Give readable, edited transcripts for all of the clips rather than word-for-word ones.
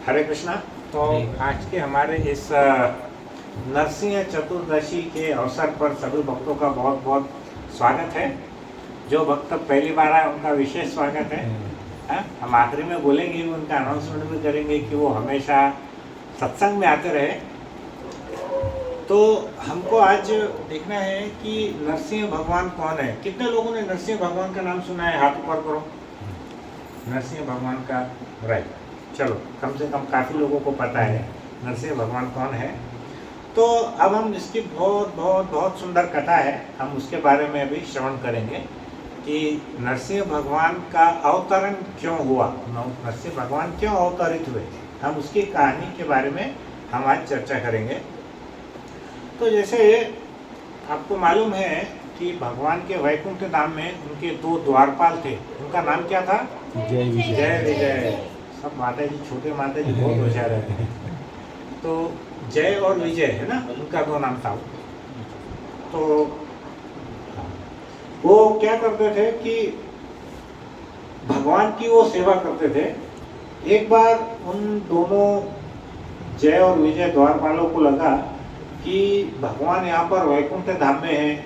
हरे कृष्णा। तो आज के हमारे इस नरसिंह चतुर्दशी के अवसर पर सभी भक्तों का बहुत बहुत स्वागत है। जो भक्त पहली बार आए उनका विशेष स्वागत है। हम आखिरी में बोलेंगे, उनका अनाउंसमेंट भी करेंगे कि वो हमेशा सत्संग में आते रहे। तो हमको आज देखना है कि नरसिंह भगवान कौन है। कितने लोगों ने नरसिंह भगवान का नाम सुना है? हाथ ऊपर करो। नरसिंह भगवान का, राइट, चलो, कम से कम काफ़ी लोगों को पता है नरसिंह भगवान कौन है। तो अब हम इसकी बहुत बहुत बहुत सुंदर कथा है, हम उसके बारे में अभी श्रवण करेंगे कि नरसिंह भगवान का अवतरण क्यों हुआ, नरसिंह भगवान क्यों अवतरित हुए। हम उसकी कहानी के बारे में हम आज चर्चा करेंगे। तो जैसे आपको मालूम है कि भगवान के वैकुंठ धाम में उनके दो द्वारपाल थे। उनका नाम क्या था? जय विजय। जय विजय। सब माता जी, छोटे माता जी बहुत होशियार है। तो जय और विजय है ना, उनका दो नाम था। तो वो क्या करते थे कि भगवान की वो सेवा करते थे। एक बार उन दोनों जय और विजय द्वारपालों को लगा कि भगवान यहाँ पर वैकुंठ धाम में है,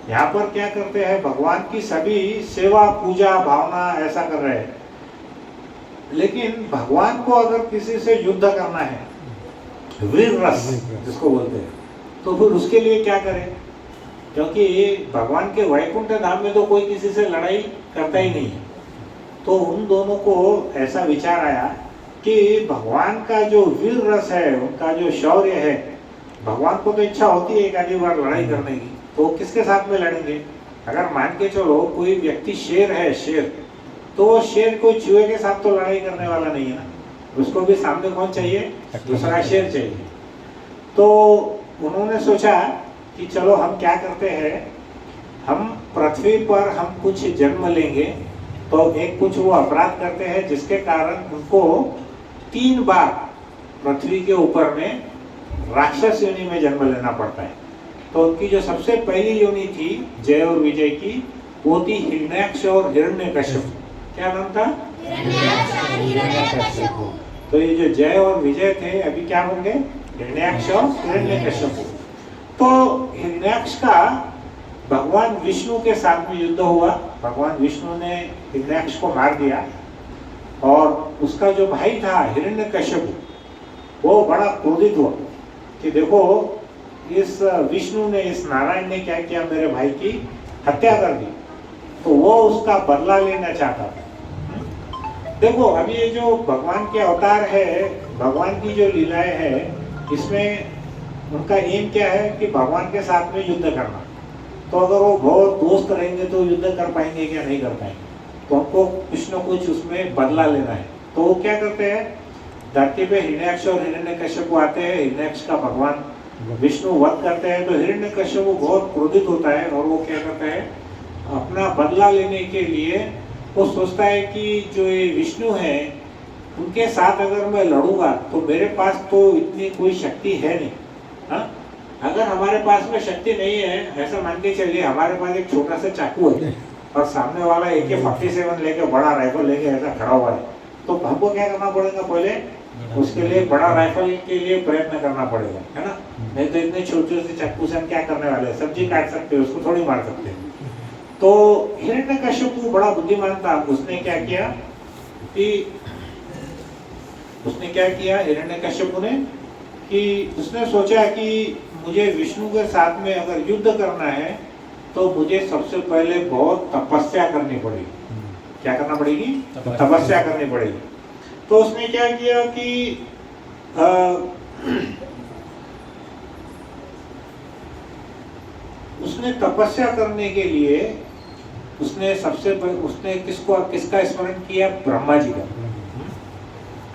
यहाँ पर क्या करते हैं, भगवान की सभी सेवा पूजा भावना ऐसा कर रहे हैं, लेकिन भगवान को अगर किसी से युद्ध करना है, वीर रस जिसको बोलते हैं, तो फिर उसके लिए क्या करें? क्योंकि भगवान के वैकुंठ धाम में तो कोई किसी से लड़ाई करता ही नहीं है। तो उन दोनों को ऐसा विचार आया कि भगवान का जो वीर रस है, उनका जो शौर्य है, भगवान को तो इच्छा होती है एक आधी बार लड़ाई करने की, तो किसके साथ में लड़ेंगे? अगर मान के चलो कोई व्यक्ति शेर है, शेर, तो वो शेर कोई चूहे के साथ तो लड़ाई करने वाला नहीं है ना, उसको भी सामने कौन चाहिए? दूसरा शेर चाहिए। तो उन्होंने सोचा कि चलो हम क्या करते हैं, हम पृथ्वी पर हम कुछ जन्म लेंगे, तो एक कुछ वो अपराध करते हैं जिसके कारण उनको 3 बार पृथ्वी के ऊपर में राक्षस योनि में जन्म लेना पड़ता है। तो उनकी जो सबसे पहली योनि थी जय और विजय की, वो थी हिरण्याक्ष और हिरण्यकश्यप। क्या नाम था? तो ये जो जय और विजय थे अभी क्या बन गए? हिरण्याक्ष और हिरण्यकश्यप। तो हिरण्याक्ष का भगवान विष्णु के साथ में युद्ध हुआ। भगवान विष्णु ने हिरण्याक्ष को मार दिया और उसका जो भाई था हिरण्यकश्यप, वो बड़ा क्रोधित हुआ कि देखो इस विष्णु ने, इस नारायण ने क्या किया, मेरे भाई की हत्या कर दी। तो वो उसका बदला लेना चाहता था। देखो अभी ये जो भगवान के अवतार है, भगवान की जो लीलाएं है, इसमें उनका एम क्या है कि भगवान के साथ में युद्ध करना। तो अगर वो बहुत दोस्त रहेंगे तो युद्ध कर पाएंगे क्या? नहीं कर पाएंगे। तो हमको कुछ न कुछ उसमें बदला लेना है। तो वो क्या करते हैं, धरती पे हिरण्याक्ष और हिरण्यकश्यप आते हैं, हिरण्याक्ष का भगवान विष्णु वध करते हैं। तो हिरण्यकश्यप बहुत क्रोधित होता है और वो क्या करता है, अपना बदला लेने के लिए वो सोचता है कि जो ये विष्णु है, उनके साथ अगर मैं लड़ूंगा तो मेरे पास तो इतनी कोई शक्ति है नहीं। हाँ, अगर हमारे पास में शक्ति नहीं है, ऐसा मान के चलिए हमारे पास एक छोटा सा चाकू है और सामने वाला AK-47 लेके, बड़ा राइफल लेके ऐसा खड़ा हुआ है, तो हमको क्या करना पड़ेगा? पहले उसके लिए बड़ा राइफल के लिए प्रयत्न करना पड़ेगा, है ना? नहीं तो इतने छोटे छोटे चाकू से हम क्या करने वाले हैं? सब्जी काट सकते हैं, उसको थोड़ी मार सकते हैं। तो हिरण्यकश्यप बड़ा बुद्धिमान था। उसने क्या किया हिरण्यकश्यप ने कि उसने सोचा कि मुझे विष्णु के साथ में अगर युद्ध करना है तो मुझे सबसे पहले बहुत तपस्या करनी पड़ेगी। क्या करना पड़ेगी? तपस्या करनी पड़ेगी। तो उसने क्या किया कि उसने तपस्या करने के लिए उसने सबसे पहले उसने किसका स्मरण किया? ब्रह्मा जी का।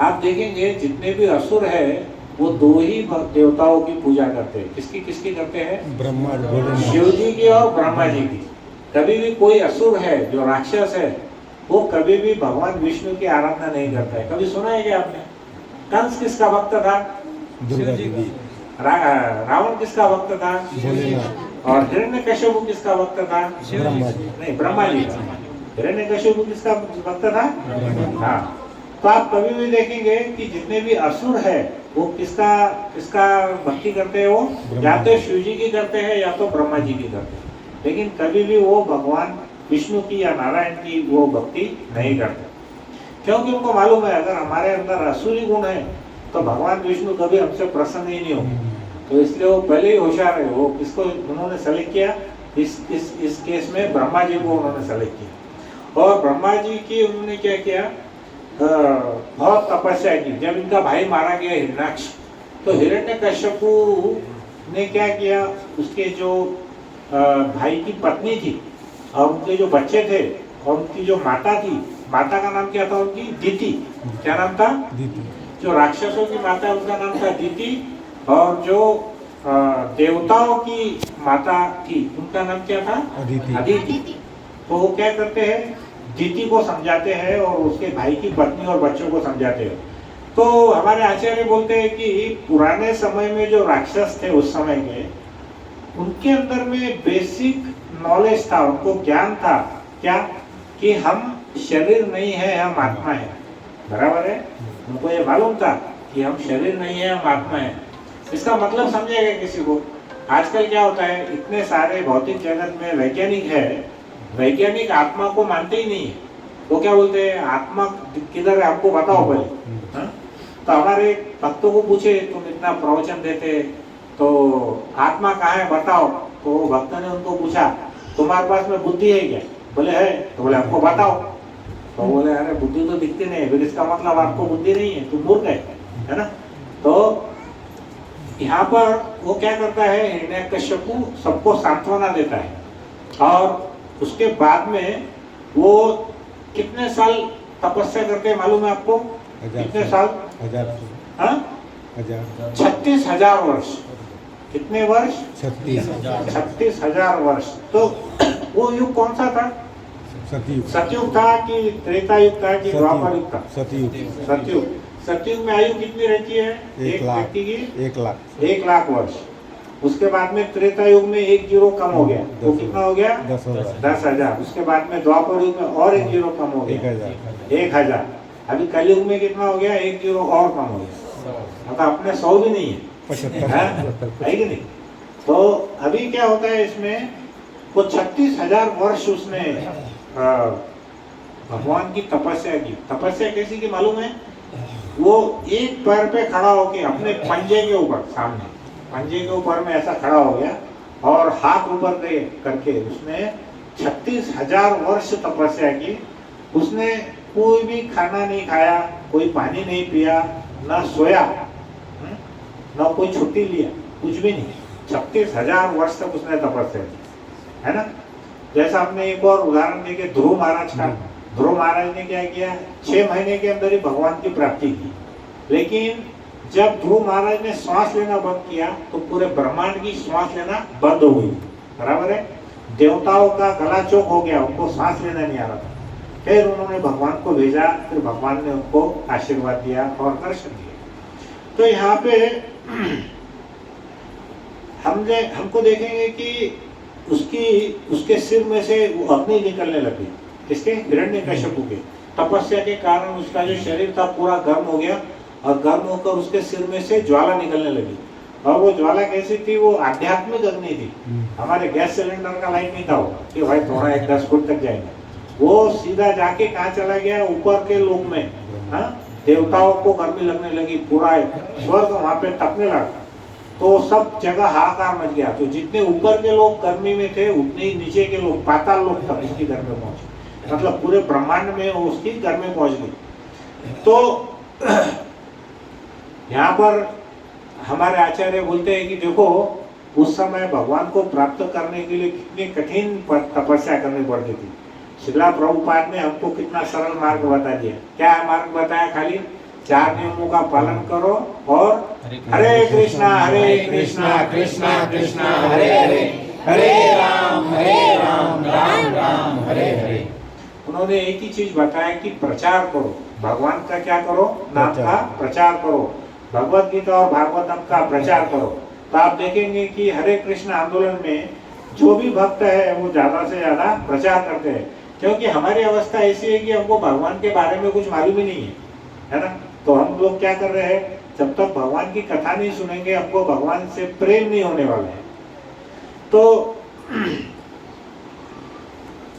आप देखेंगे जितने भी असुर है वो 2 ही देवताओं की पूजा करते हैं। किसकी करते हैं? ब्रह्मा, शिव जी की और ब्रह्मा जी की। कभी भी कोई असुर है जो राक्षस है, वो कभी भी भगवान विष्णु की आराधना नहीं करता है। कभी सुना है क्या आपने? कंस किसका भक्त था? दुर्गा जी। रावण किसका भक्त था? और हिरण्यकश्यप किसका भक्त था? ब्रह्मा जी। नहीं, ब्रह्मा जी का। हिरण्यकश्यप किसका भक्त था? हाँ। तो आप कभी भी देखेंगे कि जितने भी असुर है वो किसका किसका भक्ति करते हैं, वो या तो शिव जी की करते हैं या तो ब्रह्मा जी की करते हैं, लेकिन कभी भी वो भगवान विष्णु की या नारायण की वो भक्ति नहीं करते, क्योंकि उनको मालूम है अगर हमारे अंदर असुरी गुण है तो भगवान विष्णु कभी हमसे प्रसन्न ही नहीं होंगे। तो इसलिए वो पहले ही होशियार है। वो किसको उन्होंने सेलेक्ट किया, इस केस में ब्रह्मा जी को उन्होंने सेलेक्ट किया। और ब्रह्मा जी की उन्होंने क्या किया, बहुत तपस्या की। जब इनका भाई मारा गया हिरण्याक्ष, तो हिरण्यकश्यपु ने क्या किया, उसके जो भाई की पत्नी थी और उनके जो बच्चे थे और उनकी जो माता थी, माता का नाम क्या था उनकी, दीति। क्या नाम था, दीति। जो राक्षसों की माता है उनका नाम था दीति, और जो देवताओं की माता थी उनका नाम क्या था, अदिति। अदिति। तो वो क्या करते हैं, दीति को समझाते हैं और उसके भाई की पत्नी और बच्चों को समझाते हैं। तो हमारे आचार्य बोलते हैं कि पुराने समय में जो राक्षस थे उस समय के, उनके अंदर में बेसिक नॉलेज था, उनको ज्ञान था क्या, कि हम शरीर नहीं है, हम आत्मा है। बराबर है, उनको ये मालूम था कि हम शरीर नहीं है, हम आत्मा है। इसका मतलब समझेगा किसी को। आजकल क्या होता है, इतने सारे भौतिक जगत में वैज्ञानिक है, वैज्ञानिक आत्मा को मानते ही नहीं है। वो क्या बोलते हैं, आत्मा किधर है आपको बताओ पहले। हाँ? तो हमारे भक्तों को पूछे, तुम इतना प्रवचन देते तो आत्मा कहाँ है बताओ। तो वो भक्त ने उनको पूछा, तुम्हारे पास में बुद्धि है क्या? बोले है। तो बोले आपको बताओ। तो बोले अरे बुद्धि तो दिखती नहीं है, फिर इसका मतलब आपको बुद्धि नहीं है, तुम मूर्ख है ना। तो यहाँ पर वो क्या करता है, हिरण्यकश्यपु सबको सांत्वना देता है और उसके बाद में वो कितने साल तपस्या करते हैं मालूम है आपको? कितने साल? 36,000 वर्ष। कितने वर्ष? 36,000 वर्ष। तो वो युग कौन सा था? सतयुग था कि त्रेता युग था कि द्वापर युग था? सतयुग। सतयुग में आयु कितनी रहती है? एक व्यक्ति की 1 लाख वर्ष। उसके बाद में त्रेता युग में 1 जीरो कम हो गया, तो कितना हो गया? 10,000। उसके बाद में द्वापर युग में और 1 जीरो कम हो गया, 1,000। अभी कलयुग में कितना हो गया? 1 जीरो और कम हो गया, मतलब अपने 100 भी नहीं है, 75 है कि नहीं। तो अभी क्या होता है इसमें, वो 36,000 वर्ष उसने भगवान की तपस्या की। तपस्या कैसी की मालूम है? वो एक पैर पे खड़ा होके अपने पंजे के ऊपर, सामने पंजे के ऊपर में ऐसा खड़ा हो गया और हाथ ऊपर करके उसने 36,000 वर्ष तपस्या की। उसने कोई भी खाना नहीं खाया, कोई पानी नहीं पिया, ना सोया, ना कोई छुट्टी लिया, कुछ भी नहीं। 36,000 वर्ष तक उसने तपस्या की, है ना। जैसा आपने एक और उदाहरण देखे ध्रुव महाराज का। ध्रुव महाराज ने क्या किया, 6 महीने के अंदर ही भगवान की प्राप्ति की। लेकिन जब ध्रुव महाराज ने श्वास लेना बंद किया तो पूरे ब्रह्मांड की श्वास लेना बंद हो गई। बराबर है, देवताओं का गला चौक हो गया, उनको सांस लेना नहीं आ रहा था। फिर उन्होंने भगवान को भेजा, फिर भगवान ने उनको आशीर्वाद दिया और दर्शन दिया। तो यहाँ पे हमको देखेंगे कि उसके सिर में से वो अग्नि निकलने लगी। किसके? हिरण्यकश्यपु के। तपस्या के कारण उसका जो शरीर था पूरा गर्म हो गया और गर्म होकर उसके सिर में से ज्वाला निकलने लगी। और वो ज्वाला कैसी थी? वो आध्यात्मिक अग्नि थी। हमारे गैस सिलेंडर का लाइन नहीं था वो कि भाई थोड़ा 10 फुट तक जाएंगे। वो सीधा जाके कहाँ चला गया? ऊपर के लोक में। हाँ, देवताओं को गर्मी लगने लगी, पूरा स्वर्ग वहां पे तपने लगा। तो सब जगह हाहाकार मच गया। तो जितने ऊपर के लोग गर्मी में थे उतने ही नीचे के लोग, पाताल लोग तक उसकी घर में पहुंचे। मतलब पूरे ब्रह्मांड में उसकी घर में पहुंच गई। तो यहाँ पर हमारे आचार्य बोलते हैं कि देखो उस समय भगवान को प्राप्त करने के लिए कितनी कठिन तपस्या करनी पड़ती थी। श्रीला प्रभुपाद ने हमको कितना सरल मार्ग बता दिया। क्या मार्ग बताया? खाली 4 नियमों का पालन करो और हरे कृष्णा कृष्णा कृष्णा हरे हरे, हरे राम राम राम हरे हरे। उन्होंने एक ही चीज बताया कि प्रचार करो, भगवान का क्या करो? नाम का प्रचार करो, भगवत गीता और भागवतम का प्रचार करो। तो आप देखेंगे कि हरे कृष्ण आंदोलन में जो भी भक्त है वो ज्यादा से ज्यादा प्रचार करते हैं। क्योंकि हमारी अवस्था ऐसी है कि हमको भगवान के बारे में कुछ मालूम ही नहीं है। है ना। तो हम लोग क्या कर रहे हैं, जब तक भगवान की कथा नहीं सुनेंगे हमको भगवान से प्रेम नहीं होने वाला है। तो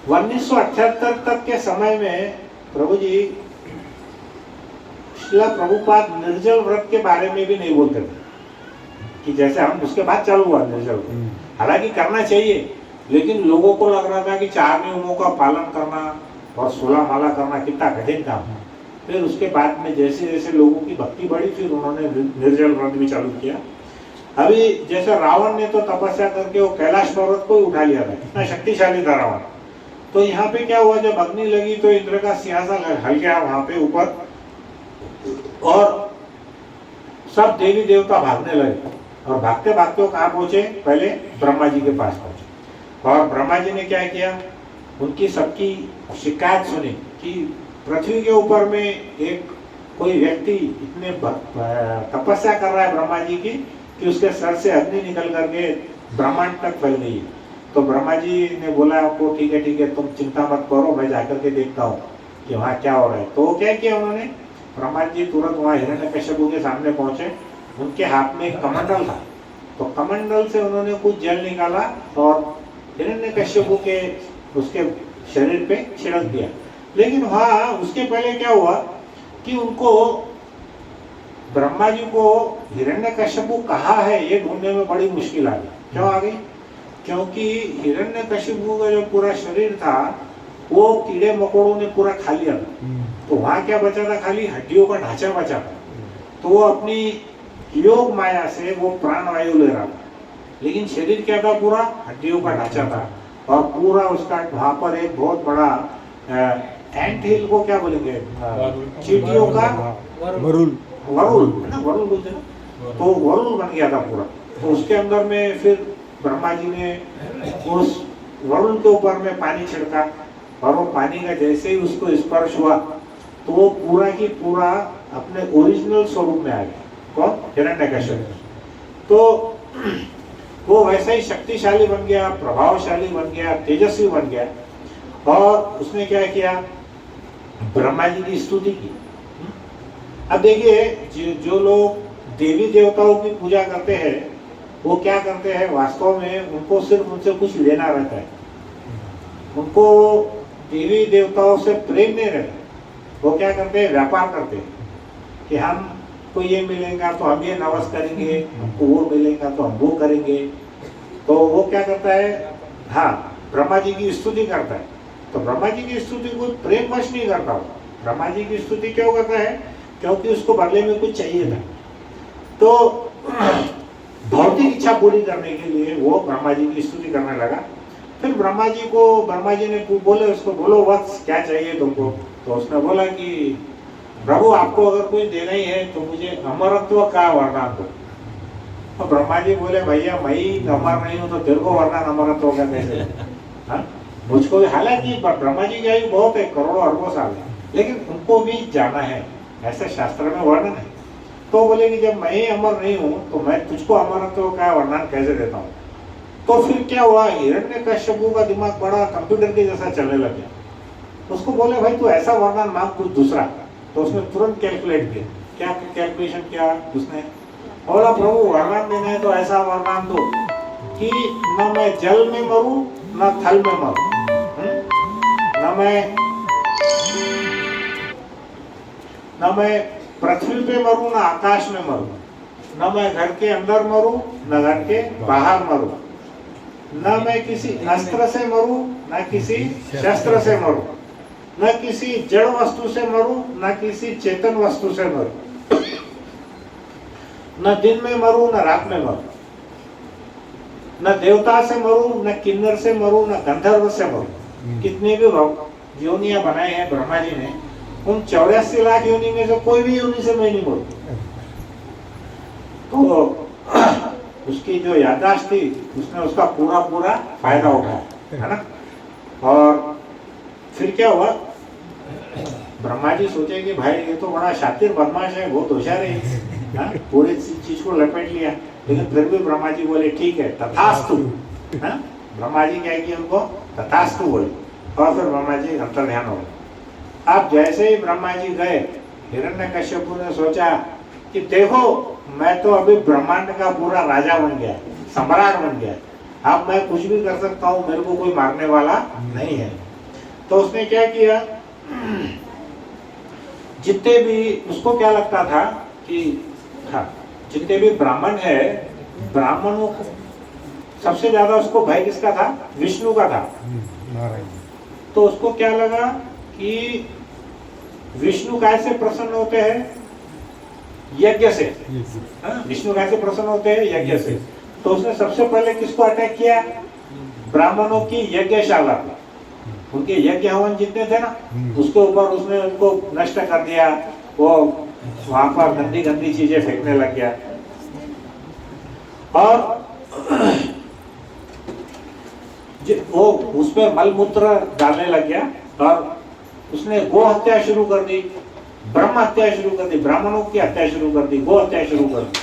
1978 तक के समय में प्रभु जी श्रील प्रभुपाद निर्जल व्रत के बारे में भी नहीं बोलते थे, कि जैसे हम उसके बाद चालू हुआ निर्जल व्रत। हालांकि करना चाहिए, लेकिन लोगों को लग रहा था कि 4 नियमों का पालन करना और 16 माला करना कितना कठिन काम है। फिर उसके बाद में जैसे जैसे लोगों की भक्ति बढ़ी, फिर उन्होंने निर्जल व्रत भी चालू किया। अभी जैसे रावण ने तो तपस्या करके वो कैलाश पर्वत को ही उठा लिया था, इतना शक्तिशाली था रावण। तो यहाँ पे क्या हुआ, जब अग्नि लगी तो इंद्र का सिंहासन हल गया वहां पे ऊपर, और सब देवी देवता भागने लगे। और भागते भागते वो कहाँ पहुंचे, पहले ब्रह्मा जी के पास पहुंचे। और ब्रह्मा जी ने क्या किया, उनकी सबकी शिकायत सुनी कि पृथ्वी के ऊपर में एक कोई व्यक्ति इतने तपस्या कर रहा है ब्रह्मा जी की, कि उसके सर से अग्नि निकल करके ब्रह्मांड तक फैल गई है। तो ब्रह्मा जी ने बोला आपको, ठीक है तुम चिंता मत करो, मैं जाकर के देखता हूँ कि वहाँ क्या हो रहा है। तो क्या किया उन्होंने, ब्रह्मा जी तुरंत वहाँ हिरण्यकश्यप के सामने पहुंचे। उनके हाथ में एक कमंडल था, तो कमंडल से उन्होंने कुछ जल निकाला और हिरण्यकश्यप के उसके शरीर पे छिड़क दिया। लेकिन वहाँ उसके पहले क्या हुआ कि उनको, ब्रह्मा जी को हिरण्यकश्यप कहाँ है ये ढूंढने में बड़ी मुश्किल आ गई। क्यों आ गई, क्योंकि हिरण्यकश्यप का जो पूरा शरीर था वो कीड़े मकोड़ों ने पूरा खा लिया था। तो वहाँ क्या बचा था, खाली हड्डियों का ढांचा बचा था। तो वो अपनी योग माया से वो प्राणवायु ले रहा था, लेकिन शरीर क्या था, पूरा हड्डियों का ढांचा था। और पूरा उसका वहाँ पर एक बहुत बड़ा एंट हिल को क्या बोलेंगे, चींटियों का वरुल है ना, वरुल बोलते हैं। तो वरुल बन गया था पूरा। तो उसके अंदर में फिर ब्रह्मा जी ने उस वरुल के ऊपर में पानी छिड़का, और वो पानी का जैसे ही उसको स्पर्श हुआ तो वो पूरा की पूरा अपने ओरिजिनल स्वरूप में आ गया। कौन, हिरण्यकश्यप। तो वो वैसा ही शक्तिशाली बन गया, प्रभावशाली बन गया, तेजस्वी बन गया। और उसने क्या किया, ब्रह्मा जी की स्तुति की। अब देखिए, जो लोग देवी देवताओं की पूजा करते हैं वो क्या करते हैं, वास्तव में उनको सिर्फ उनसे कुछ लेना रहता है, उनको देवी देवताओं से प्रेम नहीं रहता। वो क्या करते हैं, व्यापार करते हैं कि हमको ये मिलेगा तो हम ये नवस करेंगे, हमको वो मिलेगा तो हम वो करेंगे। तो वो क्या करता है, हाँ, ब्रह्मा जी की स्तुति करता है। तो ब्रह्मा जी की स्तुति कोई प्रेम वश नहीं करता। ब्रह्मा जी की स्तुति क्यों करता है, क्योंकि उसको बदले में कुछ चाहिए था। तो भौतिक इच्छा पूरी करने के लिए वो ब्रह्मा जी की स्तुति करने लगा। फिर ब्रह्मा जी ने बोले उसको, बोलो वत्स क्या चाहिए तुमको। तो उसने बोला कि प्रभु आपको अगर कुछ देना ही है तो मुझे अमरत्व का वरदान दो। तो ब्रह्मा जी बोले, भैया मैं ही अमर नहीं हूँ तो तेरे को वरदान अमरत्व का कैसे, हाँ मुझको। हालांकि ब्रह्मा जी की आयु बहुत है, करोड़ों अरबों साल है, लेकिन उनको भी जाना है, ऐसे शास्त्र में वर्णन है। तो बोले कि जब मैं ही अमर नहीं हूँ तो मैं तुझको अमरत्व का वरदान कैसे देता हूँ। तो फिर क्या हुआ, हिरण्यकश्यप का दिमाग बड़ा कंप्यूटर के जैसा चलने लग गया। उसको बोले भाई तू ऐसा वरदान मांग कुछ दूसरा। तो उसने तुरंत कैलकुलेट किया। क्या कैलकुलेशन किया उसने, बोला प्रभु वरदान देना है तो ऐसा वरदान दो कि न मैं जल में मरूं न थल में मरूं, न मैं पृथ्वी पे मरूं न आकाश में मरूं, न मैं घर के अंदर मरूं न घर के बाहर मरूं, न मैं किसी अस्त्र से मरूं न किसी शस्त्र से मरूं, न किसी जड़ वस्तु से मरूं न किसी चेतन वस्तु से मरूं, न दिन में मरूं न रात में मरूं, न देवता से मरूं न किन्नर से मरूं न गंधर्व से मरूं। कितने भी योनियां बनाए हैं ब्रह्मा जी ने, उन 84 लाख योनि में से कोई भी योनि से मैं नहीं मरूं। तो उसकी जो याददाश्त थी उसने उसका पूरा फायदा उठाया, है ना। और फिर क्या हुआ, ब्रह्मा जी सोचे कि भाई ये तो बड़ा शातिर बदमाश है, बहुत होशियार है, पूरी चीज को लपेट लिया। लेकिन फिर भी ब्रह्मा जी बोले ठीक है तथास्तु। ब्रह्मा जी क्या किया, उनको तथास्तु बोले। और फिर ब्रह्मा जी अंतर्ध्यान हो गए। अब जैसे ही ब्रह्मा जी गए हिरण्यकश्यपु ने सोचा कि देखो मैं तो अभी ब्रह्मांड का पूरा राजा बन गया, सम्राट बन गया, अब मैं कुछ भी कर सकता हूँ, मेरे को कोई मारने वाला नहीं है। तो उसने क्या किया, जितने भी उसको क्या लगता था कि हाँ जितने भी ब्राह्मण है, ब्राह्मणों को सबसे ज्यादा उसको भय किसका था, विष्णु का था। नारायण। तो उसको क्या लगा कि विष्णु कैसे प्रसन्न होते हैं, यज्ञ से। हाँ, विष्णु कैसे प्रसन्न होते हैं, यज्ञ से। तो उसने सबसे पहले किसको अटैक किया, ब्राह्मणों की यज्ञशाला को, उनके यज्ञ हवन जितने थे ना, उसके ऊपर उसने उनको नष्ट कर दिया। वो वहां पर गंदी गंदी चीजें फेंकने लग गया और वो उसमें मलमूत्र डालने लग गया और उसने गो हत्या शुरू कर दी, ब्रह्म हत्या शुरू कर दी, ब्राह्मणों की हत्या शुरू कर दी, गो हत्या शुरू कर दी।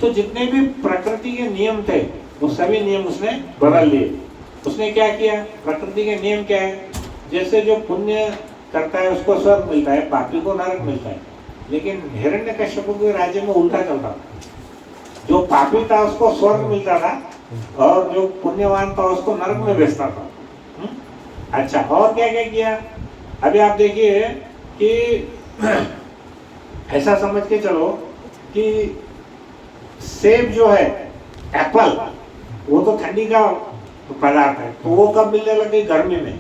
तो जितने भी प्रकृति के नियम थे वो सभी नियम उसने बदल लिए। उसने क्या किया, प्रकृति के नियम क्या है, जैसे जो पुण्य करता है उसको स्वर्ग मिलता है, पापी को नरक मिलता है। लेकिन हिरण्यकश्यप के राज्य में उल्टा चलता था, जो पापी था उसको स्वर्ग मिलता था और जो पुण्यवान था उसको नरक में भेजता था। अच्छा, और क्या क्या किया, अभी आप देखिए कि ऐसा समझ के चलो कि सेब जो है, एप्पल, वो तो ठंडी का पदार्थ है, तो वो कब मिलने लग गई, गर्मी में,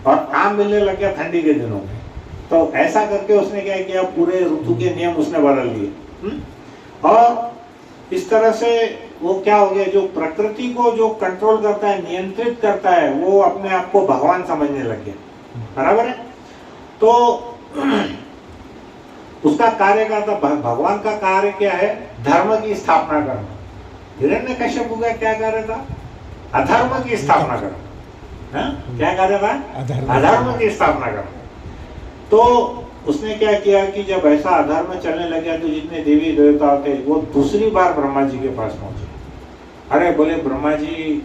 और आम मिलने लग गया ठंडी के दिनों में। तो ऐसा करके उसने क्या किया, पूरे ऋतु के नियम उसने बदल दिए। और इस तरह से वो क्या हो गया, जो प्रकृति को जो कंट्रोल करता है, नियंत्रित करता है, वो अपने आप को भगवान समझने लग गया। बराबर है। तो उसका कार्य क्या था, भगवान का कार्य क्या है, धर्म की स्थापना करना। हिरण्यकश्यप का क्या कार्य था, अधर्म की स्थापना करना। क्या कार्य था, अधर्म की स्थापना करना। तो उसने क्या किया कि जब ऐसा अधर्म चलने लग गया तो जितने देवी देवता थे वो दूसरी बार ब्रह्मा जी के पास पहुंचे। अरे बोले ब्रह्मा जी,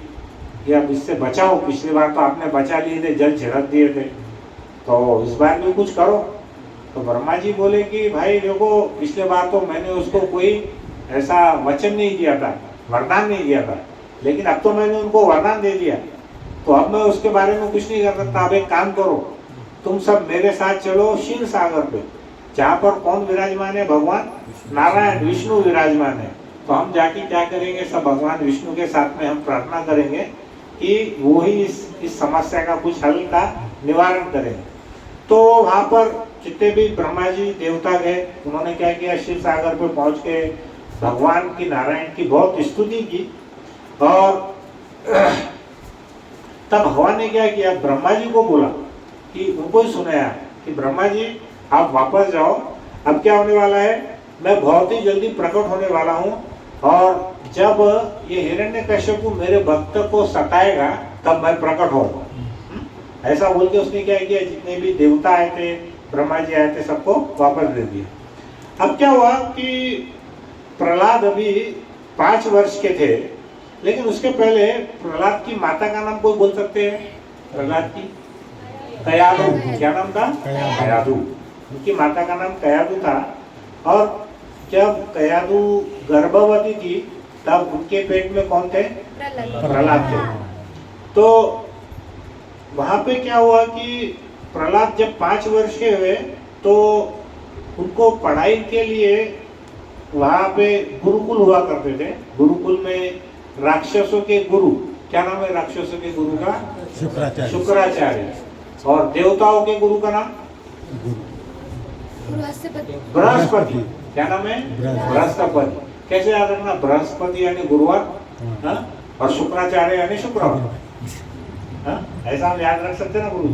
ये अब इससे बचाओ, पिछली बार तो आपने बचा लिए थे, जल छिड़क दिए थे, तो इस बार भी कुछ करो। तो ब्रह्मा जी बोले कि भाई देखो, पिछले बार तो मैंने उसको कोई ऐसा वचन नहीं दिया था, वरदान नहीं दिया था, लेकिन अब तो मैंने उनको वरदान दे दिया, तो अब मैं उसके बारे में कुछ नहीं कर सकता। अब एक काम करो, तुम सब मेरे साथ चलो क्षीर सागर पे, जहाँ पर कौन विराजमान है, भगवान नारायण विष्णु विराजमान है। तो हम जाके क्या करेंगे, सब भगवान विष्णु के साथ में हम प्रार्थना करेंगे कि वो ही इस समस्या का कुछ हल का निवारण करेंगे। तो वहाँ पर जितने भी ब्रह्मा जी देवता गए, उन्होंने क्या किया, क्षीर सागर पे पहुँच के भगवान की, नारायण की बहुत स्तुति की। और तब भगवान ने क्या किया, ब्रह्मा जी को बोला कि उनको ही सुनाया कि ब्रह्मा जी आप वापस जाओ, अब क्या होने वाला है, मैं बहुत ही जल्दी प्रकट होने वाला हूँ, और जब ये हिरण्यकश्यप मेरे भक्त को सताएगा तब मैं प्रकट होगा। ऐसा बोल के उसने क्या किया, जितने भी देवता आए थे, ब्रह्मा जी आए थे, सबको वापस दे दिया। अब क्या हुआ कि प्रहलाद अभी 5 वर्ष के थे, लेकिन उसके पहले प्रहलाद की माता का नाम कोई बोल सकते हैं, प्रहलाद की कयादु, क्या नाम था, कयादु। उनकी माता का नाम कयादु था। और जब कयादु गर्भवती थी तब उनके पेट में कौन थे, प्रहलाद थे। तो वहां पे क्या हुआ कि प्रहलाद जब 5 वर्ष के हुए तो उनको पढ़ाई के लिए वहां पे गुरुकुल हुआ करते थे। गुरुकुल में राक्षसों के गुरु, क्या नाम है राक्षसों के गुरु का, शुक्राचार्य। शुक्राचार्य। और देवताओं के गुरु का नाम बृहस्पति। क्या नाम है, बृहस्पति। कैसे याद रखना, बृहस्पति यानी गुरुवार, और शुक्राचार्य यानी शुक्रवार। ऐसा हम याद रख सकते ना गुरु।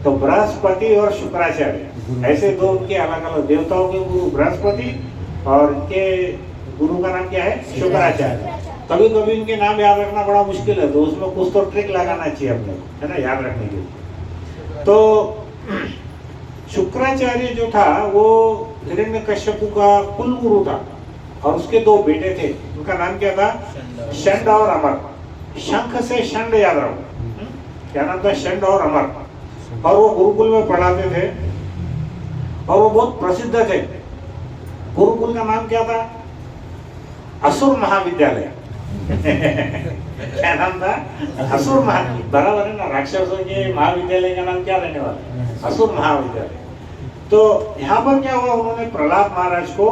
तो बृहस्पति और शुक्राचार्य, ऐसे दो उनके अलग अलग, देवताओं के गुरु बृहस्पति और इनके गुरु का नाम क्या है, शुक्राचार्य। कभी कभी इनके नाम याद रखना बड़ा मुश्किल है, तो उसमें कुछ तो ट्रिक लगाना चाहिए अपने को, है ना, याद रखने के लिए। तो शुक्राचार्य जो था वो हिरण्यकश्यप का कुल गुरु था, और उसके 2 बेटे थे। उनका नाम क्या था, शंड और अमर। शंख से शंड याद रखो, क्या नाम था, शंड और अमर। और वो गुरुकुल में पढ़ाते थे। और वो बहुत प्रसिद्ध थे। गुरुकुल का नाम क्या था? असुर महाविद्यालय। क्या नाम था? असुर महाविद्यालय। बराबर है ना, राक्षसों के महाविद्यालय का नाम क्या रहने वाला है? असुर महाविद्यालय। तो यहाँ पर क्या हुआ, उन्होंने प्रहलाद महाराज को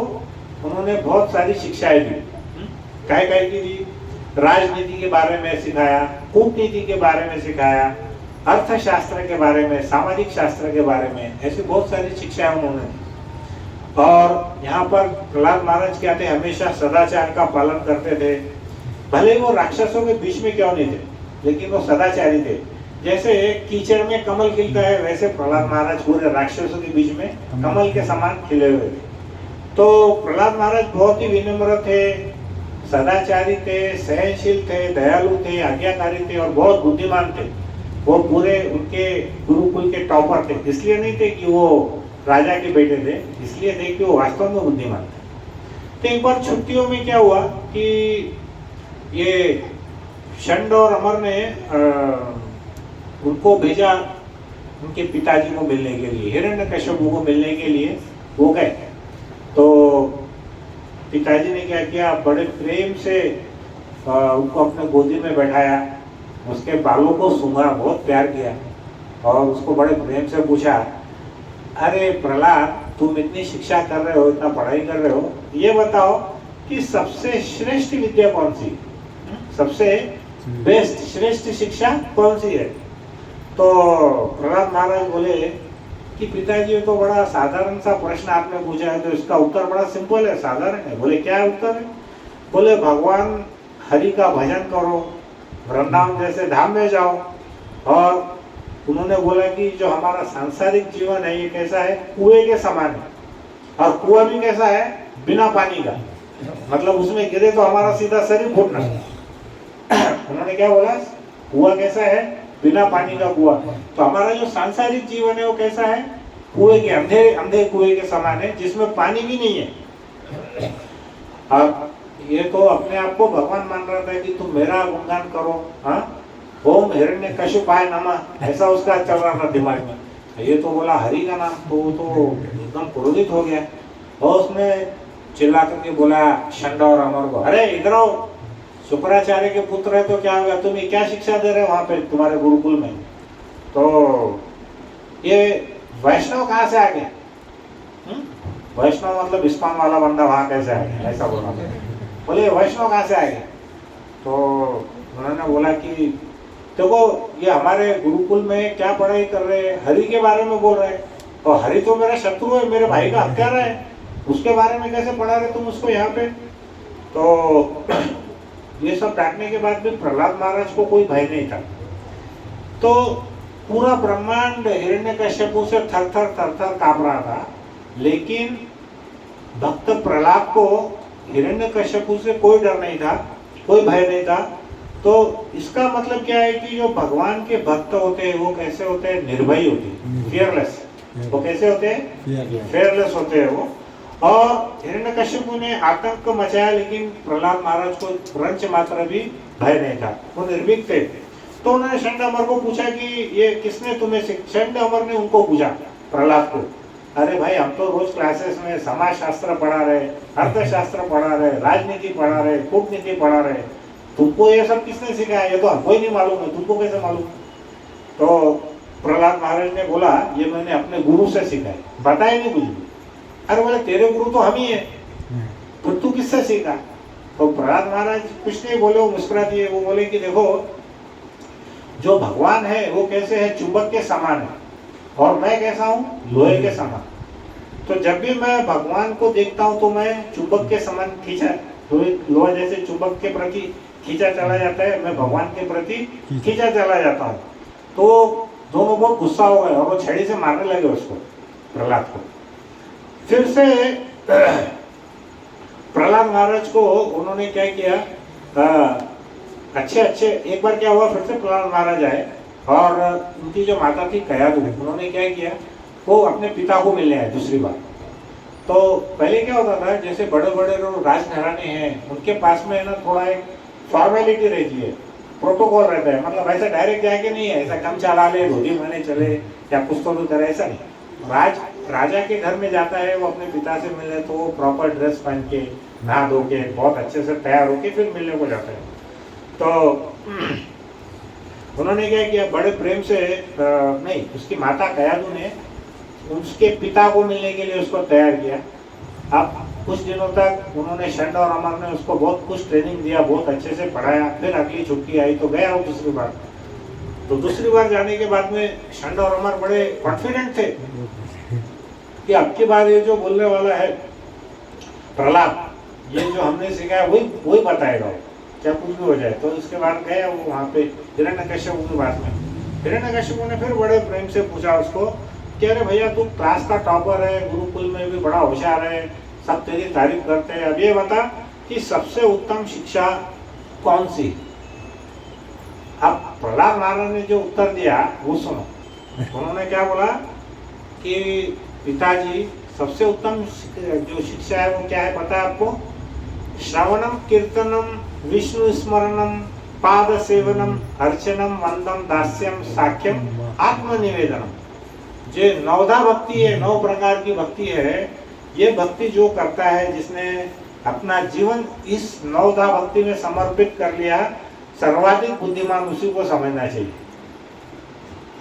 उन्होंने बहुत सारी शिक्षाएं दी। काय की दी? राजनीति के बारे में सिखाया, कूटनीति के बारे में सिखाया, अर्थशास्त्र के बारे में, सामाजिक शास्त्र के बारे में, ऐसी बहुत सारी शिक्षाएं उन्होंने दी। और यहाँ पर प्रहलाद महाराज क्या थे, हमेशा सदाचार का पालन करते थे। भले वो राक्षसों के बीच में क्यों नहीं थे, लेकिन वो सदाचारी थे। जैसे कीचड़ में कमल खिलता है, वैसे प्रहलाद महाराज पूरे राक्षसों के बीच में कमल के समान खिले हुए थे। तो प्रहलाद महाराज बहुत ही विनम्र थे, सदाचारी थे, सहनशील थे, दयालु थे, आज्ञाकारी थे और बहुत बुद्धिमान थे। वो पूरे उनके गुरुकुल के टॉपर थे। इसलिए नहीं थे कि वो राजा के बेटे थे, इसलिए थे कि वो वास्तव में बुद्धिमान थे। तो एक बार छुट्टियों में क्या हुआ कि ये षंड और अमर ने उनको भेजा उनके पिताजी को मिलने के लिए, हिरण्यकश्यपु को मिलने के लिए वो गए। तो पिताजी ने क्या किया, बड़े प्रेम से उनको अपने गोदी में बैठाया, उसके बालों को सूंघा, बहुत प्यार किया और उसको बड़े प्रेम से पूछा, अरे प्रहलाद, तुम इतनी शिक्षा कर रहे हो, इतना पढ़ाई कर रहे हो, ये बताओ कि सबसे श्रेष्ठ विद्या कौन सी, सबसे बेस्ट श्रेष्ठ शिक्षा कौन सी है? तो प्रहलाद महाराज बोले कि पिताजी, ये तो बड़ा साधारण सा प्रश्न आपने पूछा है, तो इसका उत्तर बड़ा सिंपल है, साधारण है। बोले क्या उत्तर है? बोले भगवान हरि का भजन करो, वृंदावन जैसे धाम में जाओ। और उन्होंने बोला कि जो हमारा सांसारिक जीवन है ये कैसा है, कुएं के समान है। और कुआं भी कैसा है, बिना पानी का, मतलब उसमें गिरे तो हमारा सीधा शरीर फूटना। उन्होंने क्या बोला, कुआं कैसा है, बिना पानी का कुआं। तो हमारा जो सांसारिक जीवन है वो कैसा है, कुएं के, अंधे अंधे कुएं के समान है, जिसमें पानी भी नहीं है। अब ये तो अपने आप को भगवान मान रहा था कि तुम मेरा गुणगान करो, हाँ, ओम हिरण्यकश्यपाय नमः, ऐसा उसका चल रहा था दिमाग में। ये तो बोला हरि का नाम, तो वो तो एकदम क्रोधित हो गया और उसने चिल्ला करके बोला षंड और अमर को, अरे इधर आओ, शुक्राचार्य के पुत्र है तो क्या होगा, तुम ये क्या शिक्षा दे रहे हो वहां पे तुम्हारे गुरुकुल में? तो ये वैष्णव कहाँ से आ गया? वैष्णव मतलब इस्कॉन वाला बंदा वहां कैसे आ गया, ऐसा बोला। बोले वैष्णव कहाँ से आ गया? तो उन्होंने बोला कि देखो ये हमारे गुरुकुल में क्या पढ़ाई कर रहे हैं, हरि के बारे में बोल रहे हैं, और हरि तो मेरा शत्रु है, मेरे भाई का हत्यारा है, उसके बारे में कैसे पढ़ा रहे तुम उसको यहाँ पे? तो ये सब डांटने के बाद भी प्रहलाद महाराज को कोई भय नहीं था। तो पूरा ब्रह्मांड हिरण्यकश्यपु से थर थर कांप रहा था, लेकिन भक्त प्रहलाद को हिरण्यकश्यपु से कोई डर नहीं था, कोई भय नहीं था। तो इसका मतलब क्या है कि जो भगवान के भक्त होते हैं वो कैसे होते हैं, निर्भय होते हैं, फियरलेस। वो कैसे होते हैं, फियरलेस होते हैं वो। और हिरण्यकश्यपु ने आतंक मचाया, लेकिन प्रहलाद महाराज को रंच मात्र भी भय नहीं था, वो निर्भीक थे। तो उन्होंने षंड अमर को पूछा कि ये किसने तुम्हें षंड अमर ने उनको पूछा प्रहलाद को, अरे भाई हम तो रोज क्लासेस में समाज शास्त्र पढ़ा रहे, अर्थशास्त्र पढ़ा रहे, राजनीति पढ़ा रहे, कूटनीति पढ़ा रहे, तुमको ये सब किसने सिखाया? ये तो हमको ही नहीं मालूम है, तुमको कैसे मालूम? तो प्रहलाद महाराज ने बोला ये मैंने अपने गुरु से सीखा है, बताया नहीं कुछ भी। अरे बोले तेरे गुरु तो हम ही है, तो तू किससे सीखा? तो प्रहलाद महाराज कुछ नहीं बोले, वो मुस्कुरा दिए। वो बोले कि देखो जो भगवान है वो कैसे है, चुंबक के समान है, और मैं कैसा हूँ, लोहे के समान। तो जब भी मैं भगवान को देखता हूँ तो मैं चुंबक के समान खींचा, लोहा जैसे चुंबक के प्रति खींचा चला जाता है, मैं भगवान के प्रति खींचा चला जाता हूँ। तो दोनों बहुत गुस्सा हो गए और वो छड़ी से मारने लगे उसको, प्रहलाद को। फिर से प्रहलाद महाराज को उन्होंने क्या किया, अच्छे एक बार क्या हुआ, फिर से प्रहलाद महाराज आए और उनकी जो माता थी कयाधु, उन्होंने क्या किया, वो अपने पिता को मिलने आए दूसरी बार। तो पहले क्या होता था, जैसे बड़े बड़े लोग राजघराने हैं उनके पास में ना थोड़ा एक फॉर्मेलिटी रहती है, प्रोटोकॉल रहता है, मतलब ऐसा डायरेक्ट जाके नहीं है, ऐसा कम चला ले, धोती माने चले या कुछ तो करे, ऐसा नहीं। राजा के घर में जाता है वो अपने पिता से मिलने, तो वो प्रॉपर ड्रेस पहन के नहा धो के बहुत अच्छे से तैयार होके फिर मिलने को जाता है। तो उन्होंने क्या किया, बड़े प्रेम से नहीं, उसकी माता कयादू ने उसके पिता को मिलने के लिए उसको तैयार किया। अब कुछ दिनों तक उन्होंने षंड और अमर ने उसको बहुत कुछ ट्रेनिंग दिया, बहुत अच्छे से पढ़ाया। फिर अगली छुट्टी आई तो गया वो दूसरी बार। तो दूसरी बार जाने के बाद में षंड और अमर बड़े कॉन्फिडेंट थे कि अब की बार ये जो बोलने वाला है प्रहलाद, ये जो हमने सिखाया वही बताएगा वो, क्या कुछ भी हो जाए। तो इसके बाद गए वो वहाँ पे हिरण्यकश्यप के पास में। हिरण्यकश्यप ने फिर बड़े प्रेम से पूछा उसको कि अरे भैया तू क्लास का टॉपर है, गुरुकुल में भी बड़ा होशियार है, सब तेरी तारीफ करते हैं, अब ये बता कि सबसे उत्तम शिक्षा कौन सी। अब प्रहलाद महाराज ने जो उत्तर दिया वो सुनो। उन्होंने क्या बोला कि पिताजी सबसे उत्तम जो शिक्षा है वो क्या है पता है आपको? श्रवणम कीर्तनम विष्णु स्मरणम पाद सेवनम अर्चनम वंदम दास्यम साख्यम आत्मनिवेदनम। जो नवधा भक्ति है, 9 प्रकार की भक्ति है, ये भक्ति जो करता है, जिसने अपना जीवन इस नवधा भक्ति में समर्पित कर लिया, सर्वाधिक बुद्धिमान उसी को समझना चाहिए।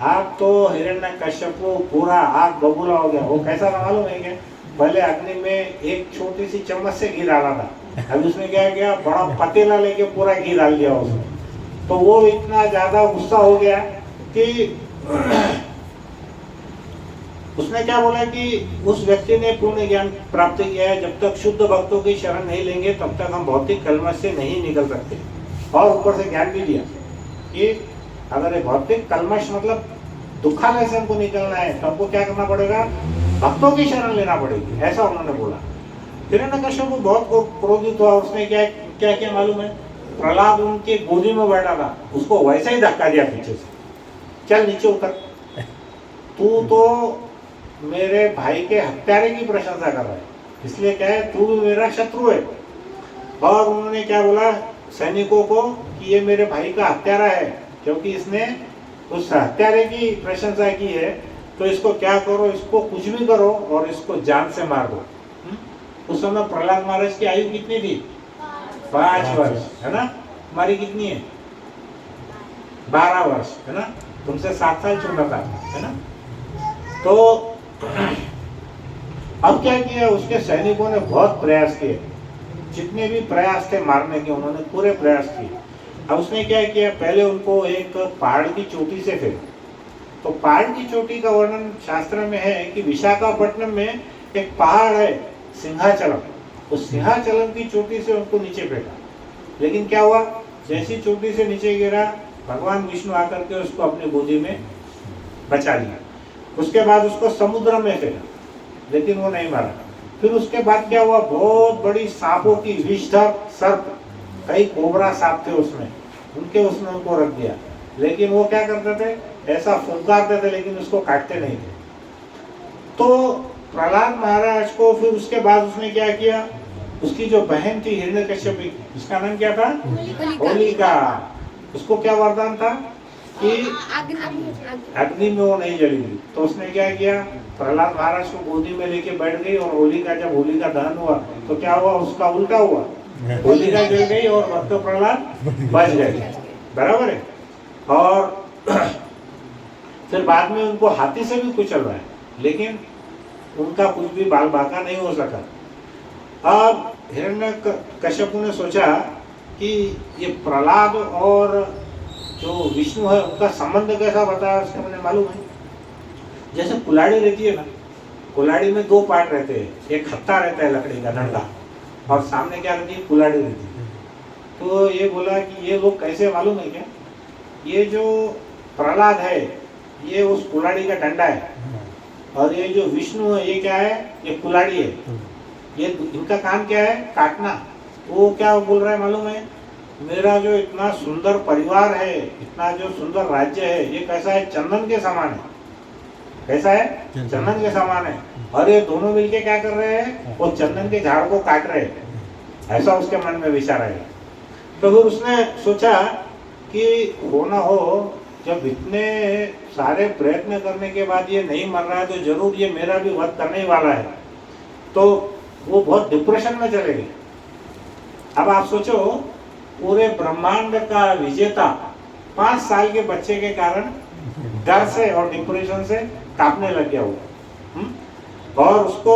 आप तो हिरण्यकश्यप को पूरा आग बबूला हो गया। वो कैसा था मालूम है क्या? पहले अग्नि में एक छोटी सी चम्मच से घी डाला था, अब उसने क्या किया, बड़ा पतीला लेके पूरा घी डाल दिया उसमें। तो वो इतना ज्यादा गुस्सा हो गया कि उसने क्या बोला कि उस व्यक्ति ने पूर्ण ज्ञान प्राप्त किया है, जब तक शुद्ध भक्तों की शरण नहीं लेंगे तब तक हम भौतिक कलमश से नहीं निकल सकते। और ऊपर से ज्ञान भी दिया कि अगर ये भौतिक कलमश मतलब दुखालय से हमको निकलना है तो हमको क्या करना पड़ेगा, भक्तों की शरण लेना पड़ेगी, ऐसा उन्होंने बोला। हिरण्यकश्यप बहुत क्रोधित हुआ। उसने क्या क्या क्या मालूम है, प्रहलाद उनके गोदी में बैठा था, उसको वैसे ही धक्का दिया पीछे से, चल नीचे उतर, तू तो मेरे भाई के हत्यारे की प्रशंसा कर रहा है, इसलिए क्या है, तू भी मेरा शत्रु है। और उन्होंने क्या बोला सैनिकों को कि ये मेरे भाई का हत्यारा है, क्योंकि इसने उस हत्यारे की प्रशंसा की है, तो इसको क्या करो, इसको कुछ भी करो और इसको जान से मार दो। उस समय प्रहलाद महाराज की आयु कितनी थी? 5 वर्ष, है ना? हमारी कितनी है? 12 वर्ष, है ना? तुमसे 7 साल छोटा था, है ना? तो अब क्या किया, उसके सैनिकों ने बहुत प्रयास किए, जितने भी प्रयास थे मारने के उन्होंने पूरे प्रयास किए। अब उसने क्या किया, पहले उनको एक पहाड़ की चोटी से फेंका। तो पहाड़ की चोटी का वर्णन शास्त्र में है कि विशाखापट्टनम में एक पहाड़ है सिंहाचलम, उस सिंहाचलम की चोटी से उनको नीचे फेंका। लेकिन क्या हुआ, जैसी चोटी से नीचे गिरा, भगवान विष्णु आकर के उसको अपनी गोदी में बचा लिया। उसके बाद उसको समुद्र में फेंका, लेकिन वो नहीं मरा। फिर उसके बाद क्या हुआ, बहुत बड़ी सांपों की विषधर सर्प, कई कोबरा सांप थे उसमें, उसने उनको रख दिया। लेकिन वो क्या करते थे, ऐसा फुंकारते थे लेकिन उसको काटते नहीं थे। तो प्रहलाद महाराज को फिर उसके बाद उसने क्या किया, उसकी जो बहन थी हिरण्यकश्यप, उसका नाम क्या था, होलिका, उसको क्या वरदान था कि अग्नि में वो नहीं जलेगी। तो उसने क्या किया, प्रहलाद महाराज को गोदी में लेके बैठ गई, और होलिका जब होलिका दहन हुआ तो क्या हुआ, उसका उल्टा हुआ, होलिका जल गई और भक्त प्रहलाद बच गए, बराबर है। और फिर बाद में उनको हाथी से भी कुचल रहा है, लेकिन उनका कुछ भी बाल बाका नहीं हो सका। अब हिरण्यकश्यप ने सोचा कि ये प्रहलाद और जो विष्णु है उनका संबंध कैसा बताया, उसका मैंने मालूम है। जैसे कुल्हाड़ी रहती है ना, कुल्हाड़ी में 2 पार्ट रहते हैं, एक हत्था रहता है लकड़ी का डंडा, और सामने क्या रहती है, कुल्हाड़ी रहती है। तो ये बोला कि ये लोग कैसे मालूम है क्या, ये जो प्रहलाद है ये उस कुल्हाड़ी का डंडा है, और ये जो विष्णु है ये क्या है, ये कुल्हाड़ी है। ये इनका काम क्या है, काटना। वो क्या बोल रहा है मालूम है, मेरा जो इतना सुंदर परिवार है, इतना जो सुंदर राज्य है, ये कैसा है, चंदन के समान है। कैसा है, चंदन के समान है। और ये दोनों मिलके क्या कर रहे हैं, वो चंदन के झाड़ को काट रहे हैं, ऐसा उसके मन में विचार आया। तो फिर उसने सोचा कि हो ना हो जब इतने सारे प्रयत्न करने के बाद ये नहीं मर रहा है तो जरूर ये मेरा भी वध करने ही वाला है, तो वो बहुत डिप्रेशन में चले गए। अब आप सोचो, पूरे ब्रह्मांड का विजेता 5 साल के बच्चे के कारण डर से और डिप्रेशन से कांपने लग गया वो। और उसको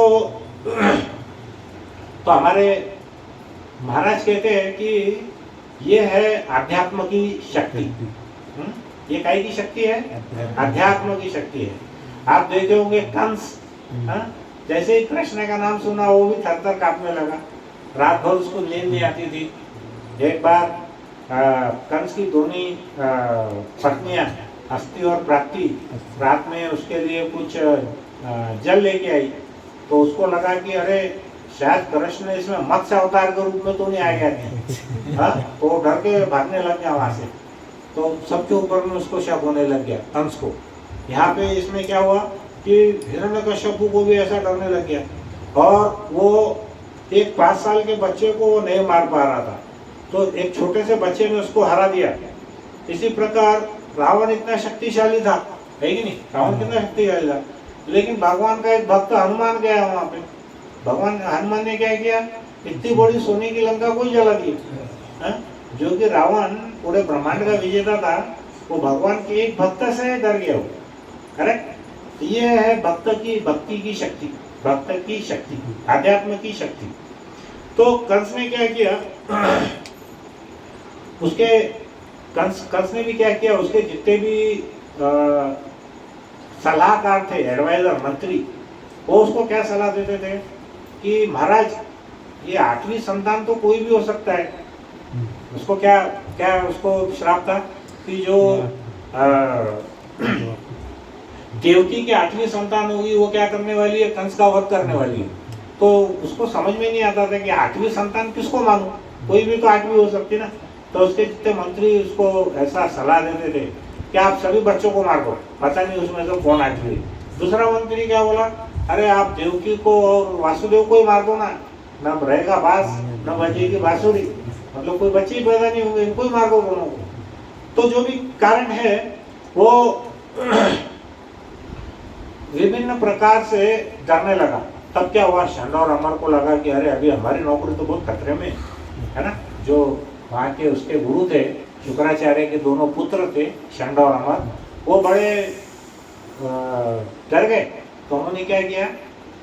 तो हमारे महाराज कहते हैं कि ये है आध्यात्म की शक्ति। ये काई की शक्ति है? अध्यात्म की शक्ति है। आप देखे होंगे कंस, जैसे ही कृष्ण का नाम सुना वो भी थर थर कांपने लगा, रात भर उसको नींद नहीं आती थी। एक बार कंस की दोनों पत्नियां हस्ती और प्राप्ति रात में उसके लिए कुछ जल लेके आई, तो उसको लगा कि अरे शायद कृष्ण इसमें मत्स्य अवतार के रूप में तो नहीं आ गया हाँ, तो डर के भागने लग गया वहां से। तो सबके ऊपर में उसको शक होने लग गया कंस को। यहाँ पे इसमें क्या हुआ कि हिरण्यकश्यप को भी ऐसा डरने लग गया, और वो एक 5 साल के बच्चे को वो नहीं मार पा रहा था, तो एक छोटे से बच्चे ने उसको हरा दिया। इसी प्रकार रावण इतना शक्तिशाली था, है कि नहीं? रावण कितना शक्तिशाली था, लेकिन भगवान का एक भक्त हनुमान गया वहां पे। भगवान हनुमान ने क्या किया? इतनी बड़ी सोने की लंका को जला दी। जो कि रावण पूरे ब्रह्मांड का विजेता था, वो भगवान के एक भक्त से डर गया वो। करेक्ट? ये है भक्त की भक्ति की शक्ति, भक्त की शक्ति, आध्यात्म की शक्ति। तो कंस ने क्या किया? उसके कंस ने भी क्या किया? उसके जितने भी सलाहकार थे, एडवाइजर, मंत्री, वो उसको क्या सलाह देते थे कि महाराज ये 8वीं संतान तो कोई भी हो सकता है। उसको क्या क्या उसको श्राप था कि जो देवकी की 8वीं संतान होगी वो क्या करने वाली है? कंस का वध करने वाली है। तो उसको समझ में नहीं आता था कि 8वीं संतान किसको मानूं, कोई भी तो 8वीं हो सकती ना। तो उसके जितने मंत्री उसको ऐसा सलाह देते थे कि आप सभी बच्चों को मार दो, पता नहीं उसमें से कौन 8वीं। दूसरा मंत्री क्या बोला? अरे आप देवकी को और वासुदेव को ही मार दो ना, न रहेगा बास न बजेगी बांसुरी, मतलब कोई बच्चे ही पैदा नहीं होंगे, इनको ही मार दो दोनों को। तो जो भी कारण है वो विभिन्न प्रकार से डरने लगा। तब क्या हुआ? षंड और अमर को लगा कि अरे अभी हमारी नौकरी तो बहुत खतरे में है ना। जो वहाँ के उसके गुरु थे, शुक्राचार्य के दोनों पुत्र थे, षंड और अमर, वो बड़े डर गए। तो उन्होंने क्या किया?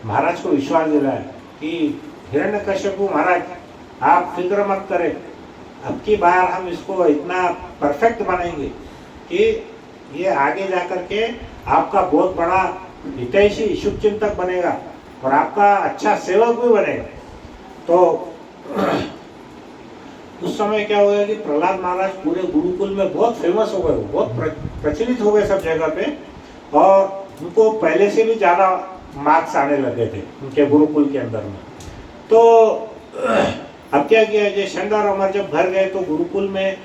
महाराज को विश्वास दिलाया कि हिरण्यकश्यप महाराज आप फिक्र मत करें, अब की बार हम इसको इतना परफेक्ट बनाएंगे कि ये आगे जाकर के आपका बहुत बड़ा हितैषी शुभचिंतक बनेगा और आपका अच्छा सेवक भी बनेगा। तो उस समय क्या हुआ कि प्रहलाद महाराज पूरे गुरुकुल में बहुत फेमस हो गए, बहुत प्रचलित हो गए सब जगह पे, और उनको पहले से भी ज़्यादा मार्क्स आने लगे थे उनके गुरुकुल के अंदर में। तो अब क्या किया? जो षंड और अमर जब घर गए तो गुरुकुल में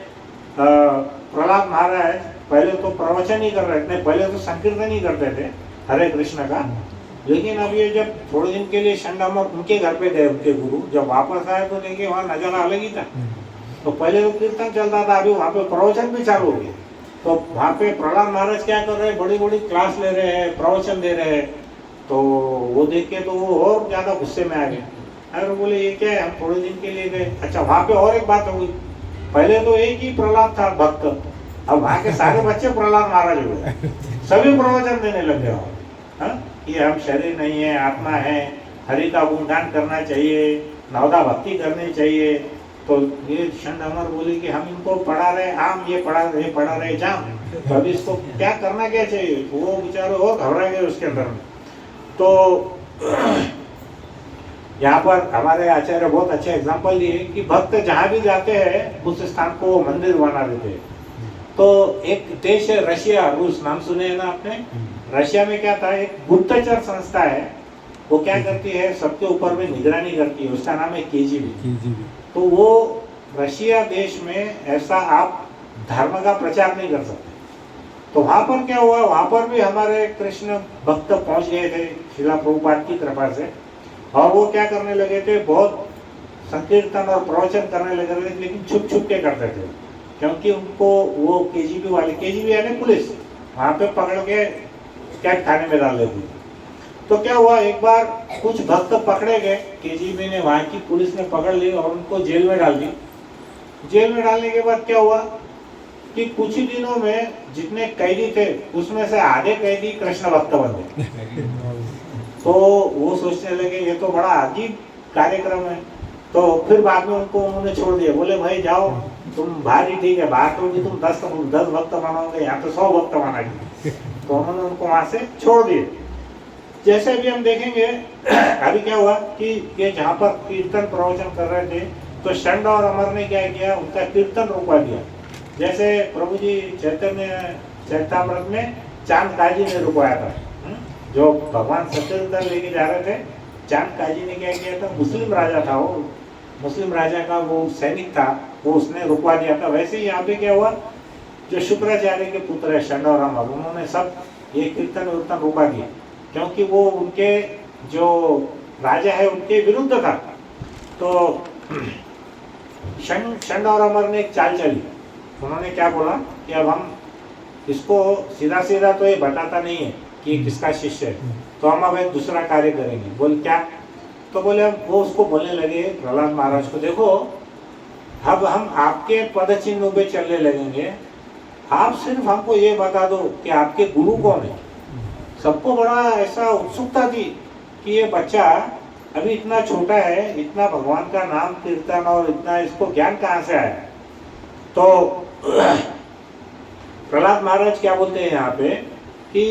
प्रहलाद महाराज पहले तो प्रवचन ही कर रहे थे, पहले तो संकीर्तन ही करते थे हरे कृष्ण का। लेकिन अब ये जब थोड़े दिन के लिए षंड अमर उनके घर पे गए, उनके गुरु जब वापस आए तो देखे वहाँ नजारा अलग ही था। तो पहले तो कीर्तन चलता था, अभी वहाँ पे प्रवचन भी चालू हो गए। तो वहाँ पे प्रहलाद महाराज क्या कर रहे हैं? बड़ी बड़ी क्लास ले रहे हैं, प्रवचन दे रहे हैं। तो वो देख के तो वो और ज्यादा गुस्से में आ गए। अरे बोले ये क्या है, हम थोड़े दिन के लिए गए। अच्छा, वहाँ पे और एक बात हो गई, पहले तो एक ही प्रहलाद था भक्त, अब वहाँ के सारे बच्चे प्रहलाद महाराज हो गए, सभी प्रवचन देने लग गए कि हम शरीर नहीं है, आत्मा है, हरि का गुणगान करना चाहिए, नवदा भक्ति करनी चाहिए। तो ये षंड अमर बोले कि हम इनको पढ़ा रहे आम, ये पढ़ा रहे जाम, तो अभी इसको क्या करना क्या चाहिए? तो वो बेचारे और घबरा गए उसके अंदर में। तो यहाँ पर हमारे आचार्य बहुत अच्छे एग्जाम्पल दिए कि भक्त जहाँ भी जाते हैं उस स्थान को मंदिर बना देते हैं। तो एक देश है रशिया, रूस, नाम सुने हैं ना आपने? रशिया में क्या था, एक गुप्तचर संस्था है, वो क्या करती है? सबके ऊपर में निगरानी करती है, उसका नाम है केजीबी। तो वो रशिया देश में ऐसा आप धर्म का प्रचार नहीं कर सकते। तो वहां पर क्या हुआ? वहां पर भी हमारे कृष्ण भक्त पहुंच गए थे शिला प्रभुपाद की कृपा से, और वो क्या करने लगे थे? बहुत संकीर्तन और प्रवचन करने लगे थे, लेकिन छुप छुप के करते थे। क्योंकि उनको वो केजीबी वाले, केजीबी यानी पुलिस, वहाँ पे पकड़ के कैद खाने में डाल देती। तो क्या हुआ, एक बार कुछ भक्त पकड़े गए, केजीबी ने, वहाँ की पुलिस ने पकड़ ली और उनको जेल में डाल दी। जेल में डालने के बाद क्या हुआ कि कुछ ही दिनों में जितने कैदी थे उसमें से आधे कैदी कृष्ण भक्त बन गए। तो वो सोचने लगे ये तो बड़ा अजीब कार्यक्रम है। तो फिर बाद में उनको उन्होंने छोड़ दिया, बोले भाई जाओ तुम बाहर ही ठीक है, बाहर तो भी तुम 10 भक्त बनाओगे, यहाँ तो 100 भक्त बनाएंगे। तो उन्होंने उनको वहां से छोड़ दिए। जैसे भी हम देखेंगे अभी क्या हुआ कि ये जहाँ पर कीर्तन प्रवचन कर रहे थे तो षंड और अमर ने क्या किया, उनका कीर्तन रुकवा दिया। जैसे प्रभु जी चैतन्य चैतामृत में चांद काजी ने रुकवाया था, जो भगवान सत्येंद्र लेके जा रहे थे, चांद काजी ने क्या किया था, मुस्लिम राजा था वो, मुस्लिम राजा का वो सैनिक था, वो उसने रुकवा दिया था। वैसे ही यहाँ पे क्या हुआ, जो शुक्राचार्य के पुत्र है षंड और अमर, उन्होंने सब ये कीर्तन वीर्तन रुकवा दिया, क्योंकि वो उनके जो राजा है उनके विरुद्ध था। तो षंड और अमर ने एक चाल चली, उन्होंने क्या बोला कि अब हम इसको सीधा सीधा तो ये बताता नहीं है कि ये किसका शिष्य है, तो हम अब एक दूसरा कार्य करेंगे। बोल क्या? तो बोले, अब वो उसको बोलने लगे प्रहलाद महाराज को, देखो अब हम आपके पद चिन्हों पे चलने लगेंगे, आप सिर्फ हमको ये बता दो कि आपके गुरु कौन है। सबको बड़ा ऐसा उत्सुकता थी कि ये बच्चा अभी इतना छोटा है, इतना भगवान का नाम कीर्तन और इतना इसको ज्ञान कहाँ से आया। तो प्रहलाद महाराज क्या बोलते हैं यहाँ पे कि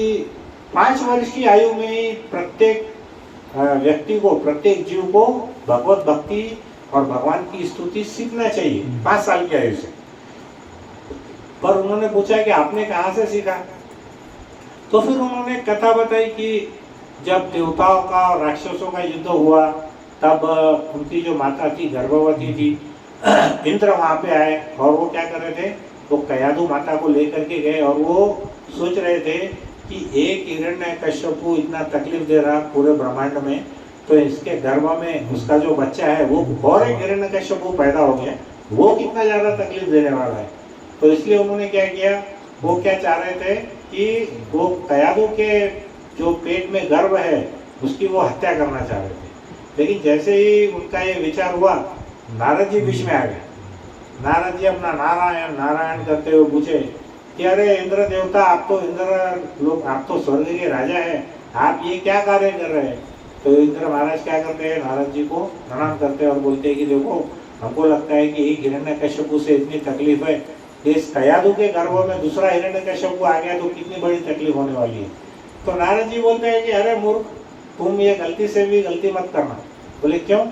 5 वर्ष की आयु में ही प्रत्येक व्यक्ति को, प्रत्येक जीव को भगवत भक्ति और भगवान की स्तुति सीखना चाहिए, 5 साल की आयु से। पर उन्होंने पूछा कि आपने कहाँ से सीखा? तो फिर उन्होंने कथा बताई कि जब देवताओं का और राक्षसों का युद्ध हुआ तब उनकी जो माता थी गर्भवती थी, इंद्र वहाँ पे आए और वो क्या कर रहे थे, वो कयाधु माता को लेकर के गए और वो सोच रहे थे कि एक हिरण्यकश्यपु इतना तकलीफ दे रहा पूरे ब्रह्मांड में, तो इसके गर्भ में उसका जो बच्चा है वो और एक हिरण्यकश्यपु पैदा हो गया, वो कितना ज़्यादा तकलीफ देने वाला है। तो इसलिए उन्होंने क्या किया, वो क्या चाह रहे थे कि वो कयाधु के जो पेट में गर्भ है उसकी वो हत्या करना चाह रहे थे। लेकिन जैसे ही उनका ये विचार हुआ, नारद जी बीच में आ गए। नारद जी अपना नारायण नारायण करते हुए पूछे कि अरे इंद्र देवता, आप तो इंद्र लोग, आप तो स्वर्ग के राजा है, आप ये क्या कार्य कर रहे हैं? तो इंद्र महाराज क्या करते हैं, नारद जी को प्रणाम करते हैं और बोलते हैं कि देखो हमको लगता है कि एक हिरण्यकश्यपु से इतनी तकलीफ है, इस कयाधु के गर्भ में दूसरा हिरण्यकश्यपु आ गया तो कितनी बड़ी तकलीफ होने वाली है। तो नारद जी बोलते हैं कि अरे मूर्ख, तुम ये गलती से भी गलती मत करना। बोले क्यों?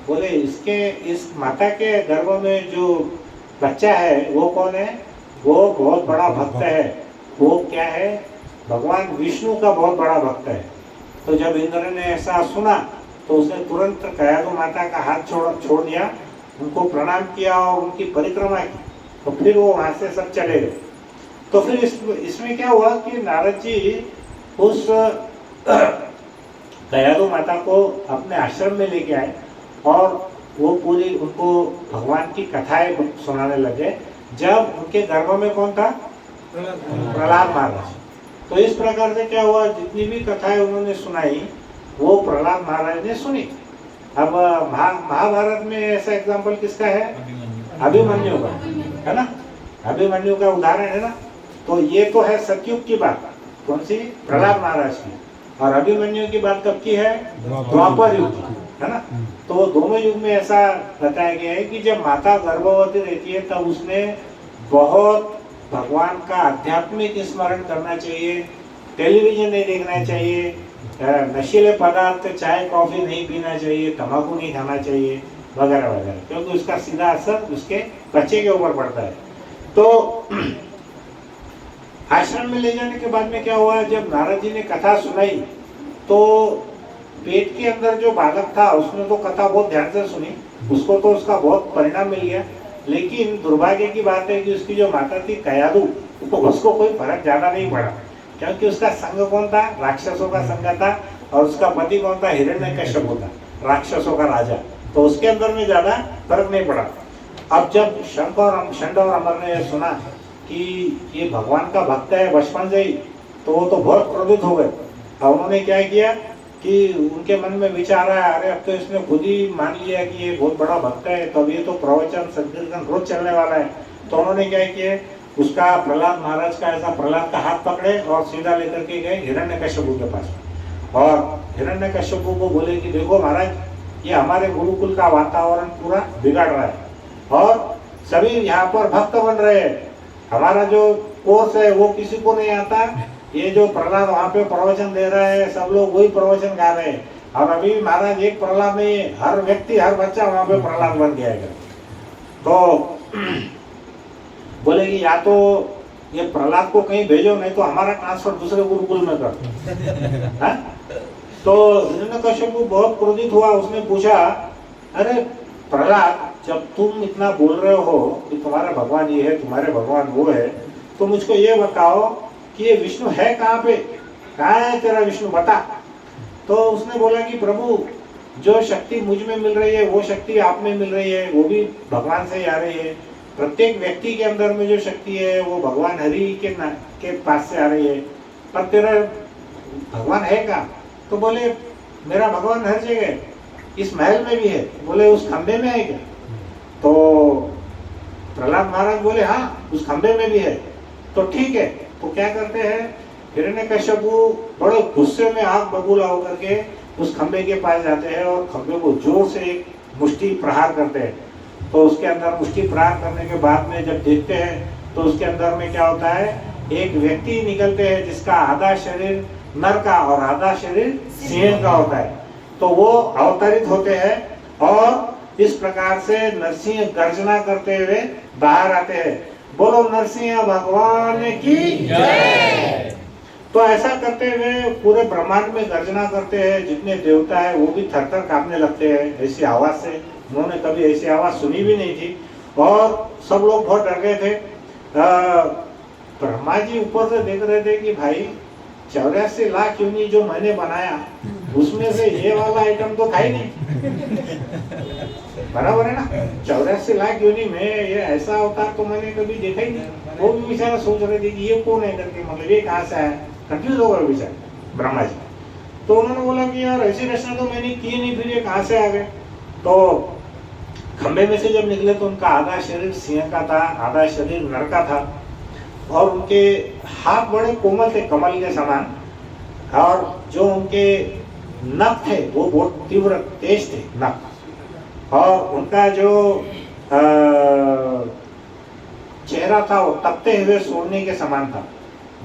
बोले इसके, इस माता के गर्भ में जो बच्चा है वो कौन है? वो बहुत बड़ा भक्त है। वो क्या है? भगवान विष्णु का बहुत बड़ा भक्त है। तो जब इंद्र ने ऐसा सुना तो उसने तुरंत कयाधु माता का हाथ छोड़ दिया, उनको प्रणाम किया और उनकी परिक्रमा की। तो फिर वो वहाँ से सब चले गए। तो फिर इसमें क्या हुआ कि नारद जी उस कयाधु माता को अपने आश्रम में लेके आए और वो पूरी उनको भगवान की कथाएं सुनाने लगे। जब उनके गर्भ में कौन था? प्रहलाद महाराज। तो इस प्रकार से क्या हुआ, जितनी भी कथाएं उन्होंने सुनाई वो प्रहलाद महाराज ने सुनी। अब महाभारत में ऐसा एग्जाम्पल किसका है? अभिमन्यु का, है ना? अभिमन्यु का उदाहरण है ना। तो ये तो है सतयुग की बात, कौन सी? प्रहलाद महाराज की। और अभिमन्यु की बात कब की है? द्वापर युग की, है ना। तो दोनों युग में ऐसा बताया गया है कि जब माता गर्भवती रहती है तब उसने बहुत भगवान का आध्यात्मिक स्मरण करना चाहिए, टेलीविजन नहीं देखना चाहिए, नशीले पदार्थ चाय कॉफी नहीं पीना चाहिए, तंबाकू नहीं खाना चाहिए वगैरह वगैरह, क्योंकि उसका सीधा असर उसके बच्चे के ऊपर पड़ता है। तो आश्रम में ले जाने के बाद में क्या हुआ, जब नारद जी ने कथा सुनाई तो पेट के अंदर जो बालक था उसने तो कथा बहुत ध्यान से सुनी, उसको तो उसका बहुत परिणाम मिल गया। लेकिन दुर्भाग्य की बात है कि उसकी जो माता थी कयाधु, तो उसको कोई फर्क ज्यादा नहीं पड़ा, क्योंकि उसका संग कौन था? राक्षसों का संग था। और उसका पति कौन था? हिरण्यकश्यप था, राक्षसों का राजा। तो उसके अंदर में ज्यादा फर्क नहीं पड़ा। अब जब शंड और अमर ने यह सुना कि ये भगवान का भक्त है बचपन से ही, तो वो तो बहुत क्रोधित हो गए। अब उन्होंने क्या किया कि उनके मन में विचार आया, अरे अब तो इसने खुद ही मान लिया कि ये बहुत बड़ा भक्त है, तब ये तो प्रवचन संकीर्तन रोज चलने वाला है। तो उन्होंने क्या किया, उसका प्रहलाद महाराज का ऐसा प्रहलाद का हाथ पकड़े और सीधा लेकर के गए हिरण्यकश्यपु के पास, और हिरण्यकश्यपु को बोले कि देखो महाराज, ये हमारे गुरुकुल का वातावरण पूरा बिगाड़ रहा है और सभी यहाँ पर भक्त बन रहे हैं, हमारा जो कोर्स है वो किसी को नहीं आता, ये जो प्रहलाद वहाँ पे प्रवचन दे रहा है सब लोग वही प्रवचन गा रहे हैं, और अभी महाराज एक प्रहलाद नहीं है, हर व्यक्ति हर बच्चा वहाँ पे प्रहलाद बन गया है। तो बोले कि या तो ये प्रहलाद को कहीं भेजो, नहीं तो हमारा ट्रांसफर दूसरे गुरुकुल में कर दो। तो हिरण्यकश्यपु बहुत क्रोधित हुआ, उसने पूछा, अरे प्रहलाद, जब तुम इतना बोल रहे हो कि तुम्हारा भगवान ये है, तुम्हारे भगवान वो है, तो मुझको ये बताओ कि ये विष्णु है कहाँ पे, कहाँ है तेरा विष्णु, बता। तो उसने बोला कि प्रभु, जो शक्ति मुझ में मिल रही है वो शक्ति आप में मिल रही है, वो भी भगवान से ही आ रही है। प्रत्येक व्यक्ति के अंदर में जो शक्ति है वो भगवान हरि के पास से आ रही है, पर तेरा भगवान है कहाँ? तो बोले मेरा भगवान हर जगह, इस महल में भी है। बोले उस खंबे में है क्या? तो प्रहलाद महाराज बोले हाँ, उस खंबे में भी है। तो ठीक है, तो क्या करते हैं, हिरण्यकश्यपु बड़े गुस्से में आग बबूला होकर के उस खंबे के पास जाते हैं और खंबे को जोर से एक मुष्टि प्रहार करते हैं। तो उसके अंदर मुष्टि प्रहार करने के बाद में जब देखते हैं तो उसके अंदर में क्या होता है, एक व्यक्ति निकलते हैं जिसका आधा शरीर नर का और आधा शरीर सिंह का होता है। तो वो अवतरित होते हैं और इस प्रकार से नरसिंह गर्जना करते हुए बाहर आते हैं। बोलो नरसिंह भगवान की जय। तो ऐसा करते हुए पूरे ब्रह्मांड में गर्जना करते हैं, जितने देवता है वो भी थर थर कांपने लगते हैं ऐसी आवाज से। उन्होंने कभी ऐसी आवाज सुनी भी नहीं थी और सब लोग बहुत डर गए थे। ब्रह्मा जी ऊपर से देख रहे थे कि भाई 84 लाख योनि जो मैंने बनाया उसमें से ये वाला आइटम तो था ही नहीं। बराबर है ना, 84 लाख योनि में ये ऐसा अवतार तो मैंने कभी देखा ही नहीं। वो भी बेचारा सोच रहे थे कि ये कौन है करके, मतलब ये कहाँ से आया, कंफ्यूज हो गए बेचारे ब्रह्मा जी। तो उन्होंने बोला कि यार ऐसी रचना तो मैंने की नहीं, फिर ये कहाँ से आ गए। तो खंबे में से जब निकले तो उनका आधा शरीर सिंह का था, आधा शरीर नर का था, और उनके हाथ बड़े कोमल थे कमल के समान, और जो उनके नख थे वो बहुत तीव्र तेज थे नख, और उनका जो चेहरा था वो तपते हुए सोने के समान था।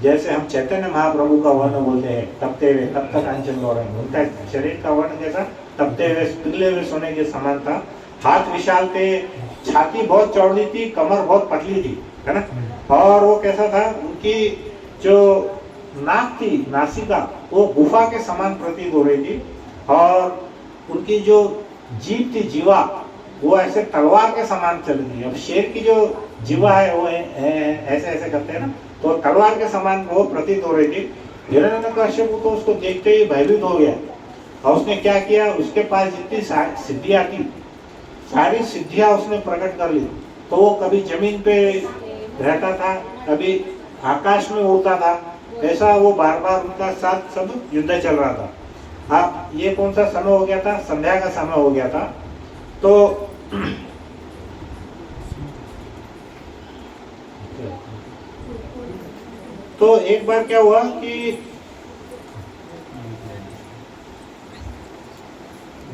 जैसे हम चैतन्य महाप्रभु का वर्ण बोलते हैं तपते हुए, तब तक कांचन वर्ण, उनका शरीर का वर्ण कैसा, तपते हुए पिघले हुए सोने के समान था। हाथ विशाल थे, छाती बहुत चौड़ी थी, कमर बहुत पतली थी, है ना। और वो कैसा था, उनकी जो नाक थी, नासिका, वो गुफा के समान प्रतीत हो रही थी, और उनकी जो जीभ थी, जीवा, वो ऐसे तलवार के समान चल रही है। अब शेर की जो जीवा है वो ऐसे ऐसे करते हैं ना, तो तलवार के समान वो प्रतीत हो रही थी। हिरण्यकश्यप तो उसको देखते ही भयभीत हो गया, और उसने क्या किया, उसके पास जितनी सिद्धियां थी सारी सिद्धियां उसने प्रकट कर ली। तो वो कभी जमीन पे रहता था, कभी आकाश में उड़ता था, ऐसा वो बार बार उनका साथ सब युद्ध चल रहा था। अब ये कौन सा समय हो गया था, संध्या का समय हो गया था। तो एक बार क्या हुआ कि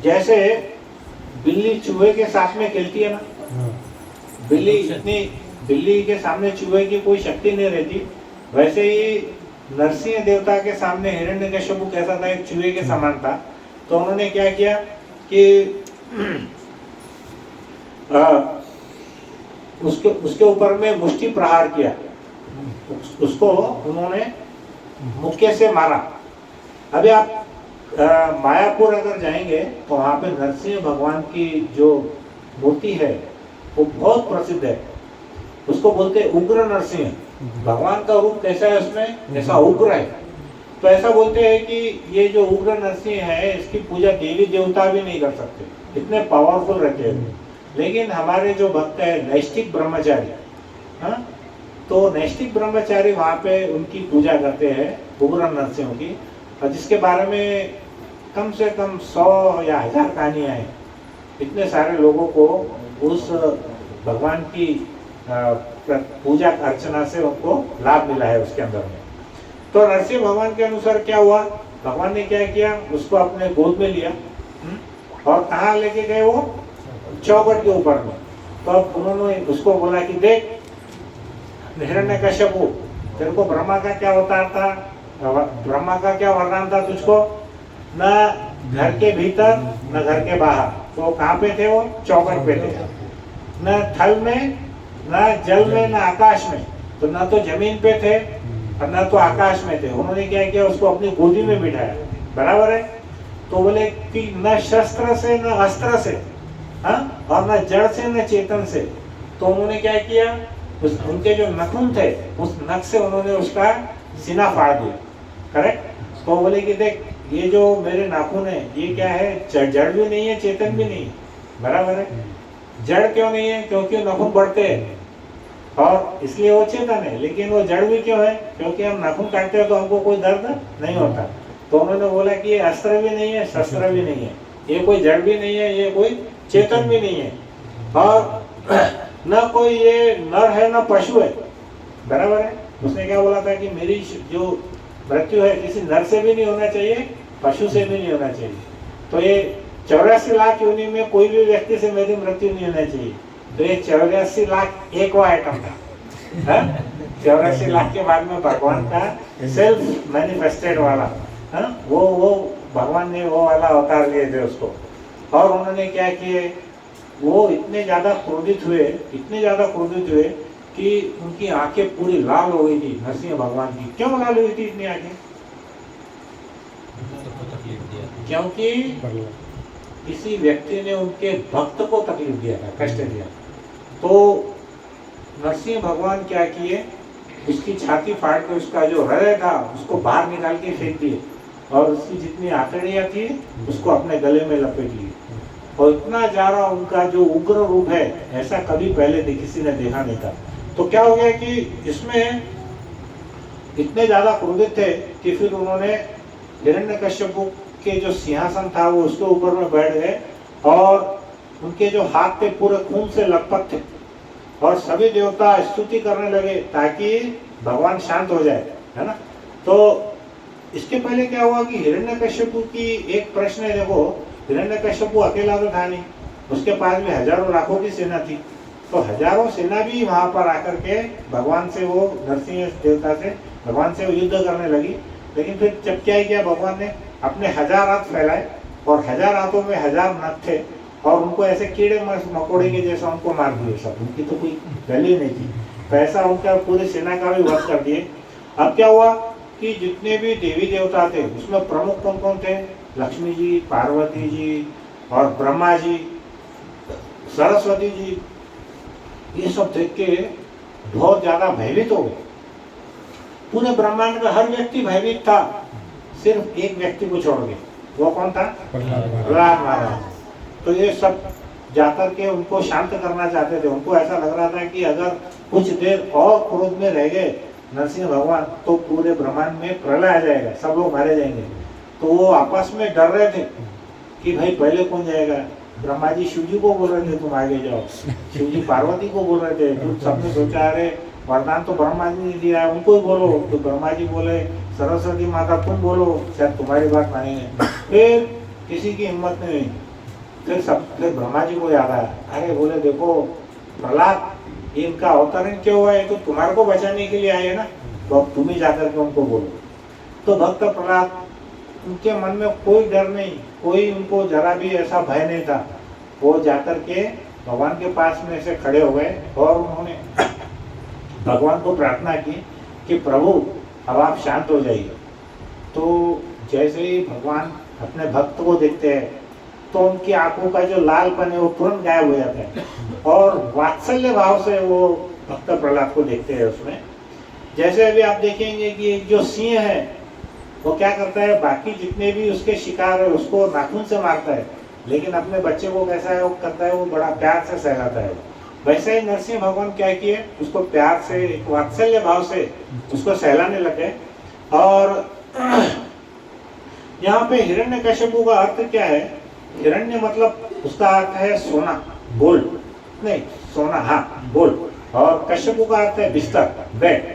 जैसे बिल्ली चूहे के साथ में खेलती है ना, बिल्ली के सामने चूहे की कोई शक्ति नहीं रहती, वैसे ही नरसिंह देवता के सामने हिरण्यकश्यप कैसा था, एक चूहे के समान था। तो उन्होंने क्या किया कि उसके ऊपर में मुष्टि प्रहार किया, उसको उन्होंने मुक्के से मारा। अभी आप मायापुर अगर जाएंगे तो वहाँ पे नरसिंह भगवान की जो मूर्ति है वो बहुत प्रसिद्ध है, उसको बोलते हैं उग्र नरसिंह। भगवान का रूप कैसा है उसमें, ऐसा उग्र है। तो ऐसा बोलते हैं कि ये जो उग्र नरसिंह है इसकी पूजा देवी देवता भी नहीं कर सकते, इतने पावरफुल रहते हैं। लेकिन हमारे जो भक्त है नैष्ठिक ब्रह्मचारी, हाँ, तो नैष्ठिक ब्रह्मचारी वहाँ पे उनकी पूजा करते हैं उग्र नरसिंह की, और जिसके बारे में कम से कम 100 या 1000 कहानियाँ हैं। इतने सारे लोगों को उस भगवान की पूजा अर्चना से उनको लाभ मिला है उसके अंदर में। तो नरसिंह भगवान के अनुसार क्या हुआ, भगवान ने क्या किया, उसको अपने गोद में लिया और कहाँ लेके गए, वो चौखट के ऊपर में। तो अब उन्होंने उसको बोला कि देख हिरण्यकश्यप, तेरे को ब्रह्मा का क्या अवतार था, ब्रह्मा का क्या वरदान था तुझको, न घर के भीतर न घर के बाहर, तो कहाँ पे थे, वो चौखट पे थे, न थल में न जल में न आकाश में, तो न तो जमीन पे थे और न तो आकाश में थे। उन्होंने क्या किया, उसको अपनी गोदी में बिठाया, बराबर है। तो बोले कि न शस्त्र से न अस्त्र से, हाँ, और न जड़ से न चेतन से। तो उन्होंने क्या किया, उनके जो नखून थे उस नख से उन्होंने उसका सीना फाड़ दिया, करेक्ट। तो बोले कि देख ये जो मेरे नाखून है ये क्या है, जड़ भी नहीं है चेतन भी नहीं है, बराबर है। जड़ क्यों नहीं है, क्योंकि नाखून बढ़ते हैं और इसलिए वो चेतन है, लेकिन वो जड़ भी क्यों है, क्योंकि हम नाखून काटते हैं तो हमको कोई दर्द नहीं होता। तो उन्होंने बोला कि ये अस्त्र भी नहीं है शस्त्र भी नहीं है, ये कोई जड़ भी नहीं है, ये कोई चेतन भी नहीं है, और न कोई ये नर है न पशु है, बराबर है। उसने क्या बोला था कि मेरी जो मृत्यु है किसी नर से भी नहीं होना चाहिए, पशु से भी नहीं होना चाहिए। तो ये 84 लाख योनि में कोई भी व्यक्ति से मेरी मृत्यु नहीं होना चाहिए। तो ये 84 लाख एक वो आइटम था, 84 लाख के बाद में भगवान का सेल्फ मैनिफेस्टेड वाला, वो भगवान ने वो वाला अवतार लिए थे उसको। और उन्होंने क्या किए, वो इतने ज्यादा क्रोधित हुए कि उनकी आंखें पूरी लाल हो गई थी नरसिंह भगवान की। क्यों लाल हुई थी इतनी आंखें, क्योंकि किसी व्यक्ति ने उनके भक्त को तकलीफ दिया था, कष्ट दिया। तो नरसिंह भगवान क्या किए, उसकी छाती फाड़ के उसका जो हृदय था उसको बाहर निकाल के फेंक दिए, और उसकी जितनी आंतड़ियां थी उसको अपने गले में लपेट लिए। और इतना ज्यादा उनका जो उग्र रूप है ऐसा कभी पहले किसी ने देखा नहीं था। तो क्या हो गया कि इसमें इतने ज्यादा क्रोधित थे कि फिर उन्होंने हिरण्यकश्यप के जो सिंहासन था वो उसके ऊपर में बैठ गए, और उनके जो हाथ थे पूरे खून से लथपथ थे, और सभी देवता स्तुति करने लगे ताकि भगवान शांत हो जाए, है ना। तो इसके पहले क्या हुआ कि हिरण्यकश्यप की एक प्रश्न है, देखो हिरण्यकश्यप अकेला तो था नहीं, उसके पास भी हजारों लाखों की सेना थी। तो हजारों सेना भी वहां पर आकर के भगवान से, वो नरसिंह देवता से भगवान से युद्ध करने लगी। लेकिन फिर जब क्या किया, भगवान ने अपने 1000 हाथ फैलाए, और 1000 हाथों में 1000 नख थे, और उनको ऐसे कीड़े मकोड़े के जैसा उनको मार दिए सब, उनकी तो कोई वैल्यू नहीं थी। तो ऐसा उनका पूरी सेना का भी वध कर दिए। अब क्या हुआ कि जितने भी देवी देवता थे उसमें प्रमुख कौन कौन थे, लक्ष्मी जी, पार्वती जी और ब्रह्मा जी, सरस्वती जी, ये सब देख के बहुत ज्यादा भयभीत हो गए। पूरे ब्रह्मांड का हर व्यक्ति भयभीत था, सिर्फ एक व्यक्ति को छोड़ के। वो कौन था, प्रहलाद महाराज। तो ये सब जाकर के उनको शांत करना चाहते थे। उनको ऐसा लग रहा था कि अगर कुछ देर और क्रोध में रह गए नरसिंह भगवान तो पूरे ब्रह्मांड में प्रलय आ जाएगा, सब लोग मारे जाएंगे। तो वो आपस में डर रहे थे कि भाई पहले कौन जाएगा। ब्रह्मा जी शिव जी को बोल रहे थे तुम आगे जाओ, शिव जी पार्वती को बोल रहे थे। तो सबने सोचा अरे वरदान तो ब्रह्मा जी ने दिया है, उनको ही बोलो। तो ब्रह्मा जी बोले सरस्वती माता तुम बोलो, शायद तुम्हारी बात मानेंगे। फिर किसी की हिम्मत नहीं हुई। फिर ब्रह्मा जी को याद आया, अरे बोले देखो प्रहलाद ये इनका अवतरण क्यों हुआ है, तो तुम्हारे को बचाने के लिए आए है ना, तो अब तुम ही जाकर के उनको बोलो। तो भक्त प्रहलाद, उनके मन में कोई डर नहीं, कोई उनको जरा भी ऐसा भय नहीं था। वो जाकर के भगवान के पास में ऐसे खड़े हो गए और उन्होंने भगवान को प्रार्थना की कि प्रभु अब आप शांत हो जाइए। तो जैसे ही भगवान अपने भक्त को देखते हैं तो उनकी आंखों का जो लालपन है वो तुरंत गायब हो जाता है, और वात्सल्य भाव से वो भक्त प्रहलाद को देखते हैं उसमें। जैसे अभी आप देखेंगे कि जो सिंह है वो क्या करता है, बाकी जितने भी उसके शिकार है उसको नाखून से मारता है, लेकिन अपने बच्चे को कैसा है वो करता है, वो बड़ा प्यार से सहलाता है। वैसे ही नरसिंह भगवान क्या किए, उसको प्यार से, एक वात्सल्य भाव से उसको सहलाने लगे। और यहाँ पे हिरण्यकश्यपु का अर्थ क्या है? हिरण्य मतलब उसका अर्थ है सोना, गोल्ड, नहीं सोना, हाँ गोल्ड। और कश्यपु का अर्थ है बिस्तर, बेड,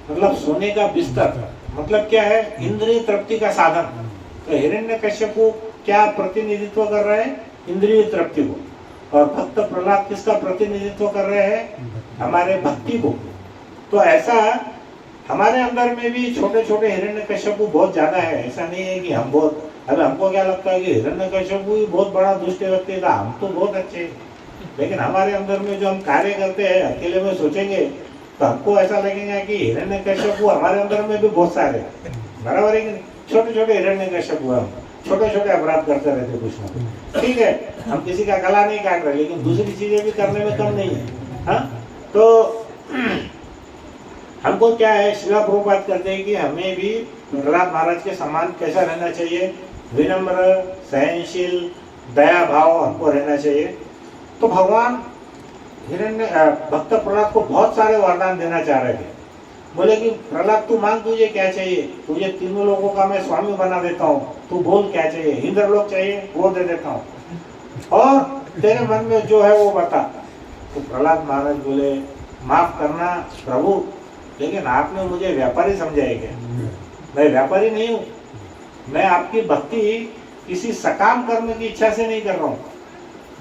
मतलब सोने का बिस्तर। मतलब क्या है? इंद्रिय तृप्ति का साधन। तो हिरण्यकश्यपु क्या प्रतिनिधित्व कर रहे हैं? इंद्रिय तृप्ति को। और भक्त प्रहलाद किसका प्रतिनिधित्व कर रहे हैं? हमारे भक्ति को। तो ऐसा हमारे अंदर में भी छोटे छोटे हिरण्यकश्यपु बहुत ज्यादा है। ऐसा नहीं है कि हम बहुत, अब हमको क्या लगता है कि हिरण्यकश्यपु ही बहुत बड़ा दुष्ट व्यक्ति था, हम तो बहुत अच्छे हैं। लेकिन हमारे अंदर में जो हम कार्य करते हैं, अकेले में सोचेंगे तो हमको ऐसा लगेगा कि हिरण्यकश्यपु हमारे अंदर में भी बहुत सारे हैं। बराबर है कि नहीं? छोटे छोटे हिरण्यकश्यपु हम छोटे छोटे अपराध करते रहते कुछ ना कुछ। ठीक है, हम किसी का गला नहीं काट रहे, लेकिन दूसरी चीजें भी करने में कम नहीं है। हाँ, तो हमको क्या है, शिला प्रभुपाद कहते हैं कि हमें भी प्रहलाद महाराज के समान कैसा रहना चाहिए? विनम्र, सहनशील, दया भाव हमको रहना चाहिए। तो भगवान भक्त प्रहलाद को बहुत सारे वरदान देना चाह रहे थे। बोले कि प्रहलाद तू मांग, तुझे क्या चाहिए? तुझे तीनों लोगों का मैं स्वामी बना देता हूँ, तू बोल क्या चाहिए? इंद्रलोक चाहिए, वो दे देता हूँ, और तेरे मन में जो है वो बता। तो प्रहलाद महाराज बोले माफ करना प्रभु, लेकिन आपने मुझे व्यापारी समझा है क्या? मैं व्यापारी नहीं हूँ। मैं आपकी भक्ति किसी सकाम कर्म की इच्छा से नहीं कर रहा हूँ।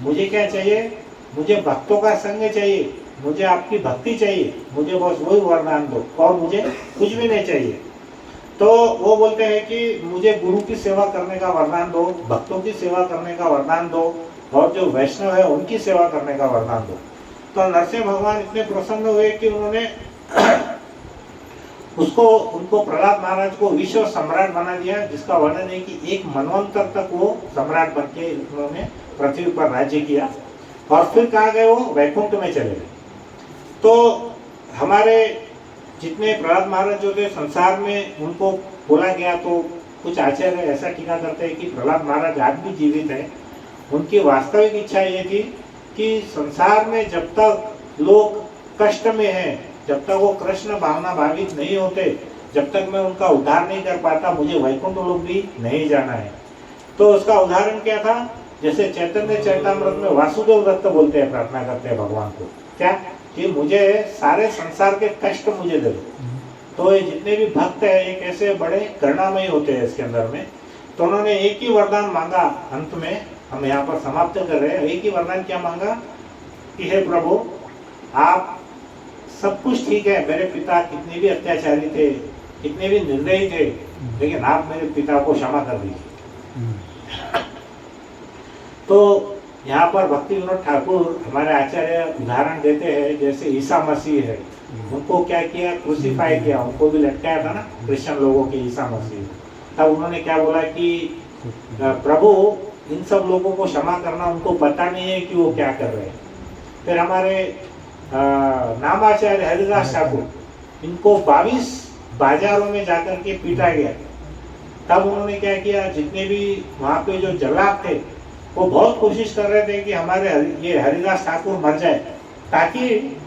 मुझे क्या चाहिए? मुझे भक्तों का संग चाहिए, मुझे आपकी भक्ति चाहिए, मुझे बस वही वरदान दो, और मुझे कुछ भी नहीं चाहिए। तो वो बोलते हैं कि मुझे गुरु की सेवा करने का वरदान दो, भक्तों की सेवा करने का वरदान दो, और जो वैष्णव है उनकी सेवा करने का वरदान दो। तो नरसिंह भगवान इतने प्रसन्न हुए कि उन्होंने उनको प्रहलाद महाराज को विश्व सम्राट बना दिया, जिसका वर्णन है कि एक मनवंतर तक वो सम्राट बन के उन्होंने पृथ्वी पर राज्य किया। और फिर कहाँ गए? वो वैकुंठ में चले गए। तो हमारे जितने प्रहलाद महाराज जो थे संसार में, उनको बोला गया तो कुछ आचार्य ऐसा टीका करते हैं कि प्रहलाद महाराज आज भी जीवित है। उनकी वास्तविक इच्छा ये थी कि संसार में जब तक लोग कष्ट में हैं, जब तक वो कृष्ण भावना भावित नहीं होते, जब तक मैं उनका उद्धार नहीं कर पाता, मुझे वैकुंठ लोक भी नहीं जाना है। तो उसका उदाहरण क्या था? जैसे चैतन्य चरितामृत में वासुदेव दत्त बोलते हैं, प्रार्थना करते हैं भगवान को, क्या कि मुझे सारे संसार के कष्ट मुझे दे दो। तो ये जितने भी भक्त है एक ऐसे बड़े करुणामयी होते हैं इसके अंदर में। तो उन्होंने एक ही वरदान मांगा, अंत में हम यहाँ पर समाप्त कर रहे हैं। एक ही वरदान क्या मांगा कि हे प्रभु, आप सब कुछ ठीक है, मेरे पिता कितने भी अत्याचारी थे, कितने भी निर्दयी थे, लेकिन आप मेरे पिता को क्षमा कर दीजिए। तो यहाँ पर भक्ति विनोद ठाकुर हमारे आचार्य उदाहरण देते हैं, जैसे ईसा मसीह है, उनको क्या किया? क्रूसीफाई किया, उनको भी लटकाया था ना क्रिश्चियन लोगों के ईसा मसीह। तब उन्होंने क्या बोला कि प्रभु इन सब लोगों को क्षमा करना, उनको पता नहीं है कि वो क्या कर रहे हैं। फिर हमारे नामाचार्य हरिदास ठाकुर, इनको 22 बाजारों में जाकर के पीटा गया। तब उन्होंने क्या किया? जितने भी वहाँ पे जो जल्लाद थे वो बहुत कोशिश कर रहे थे कि हमारे ये हरिदास ठाकुर मर जाए, ताकि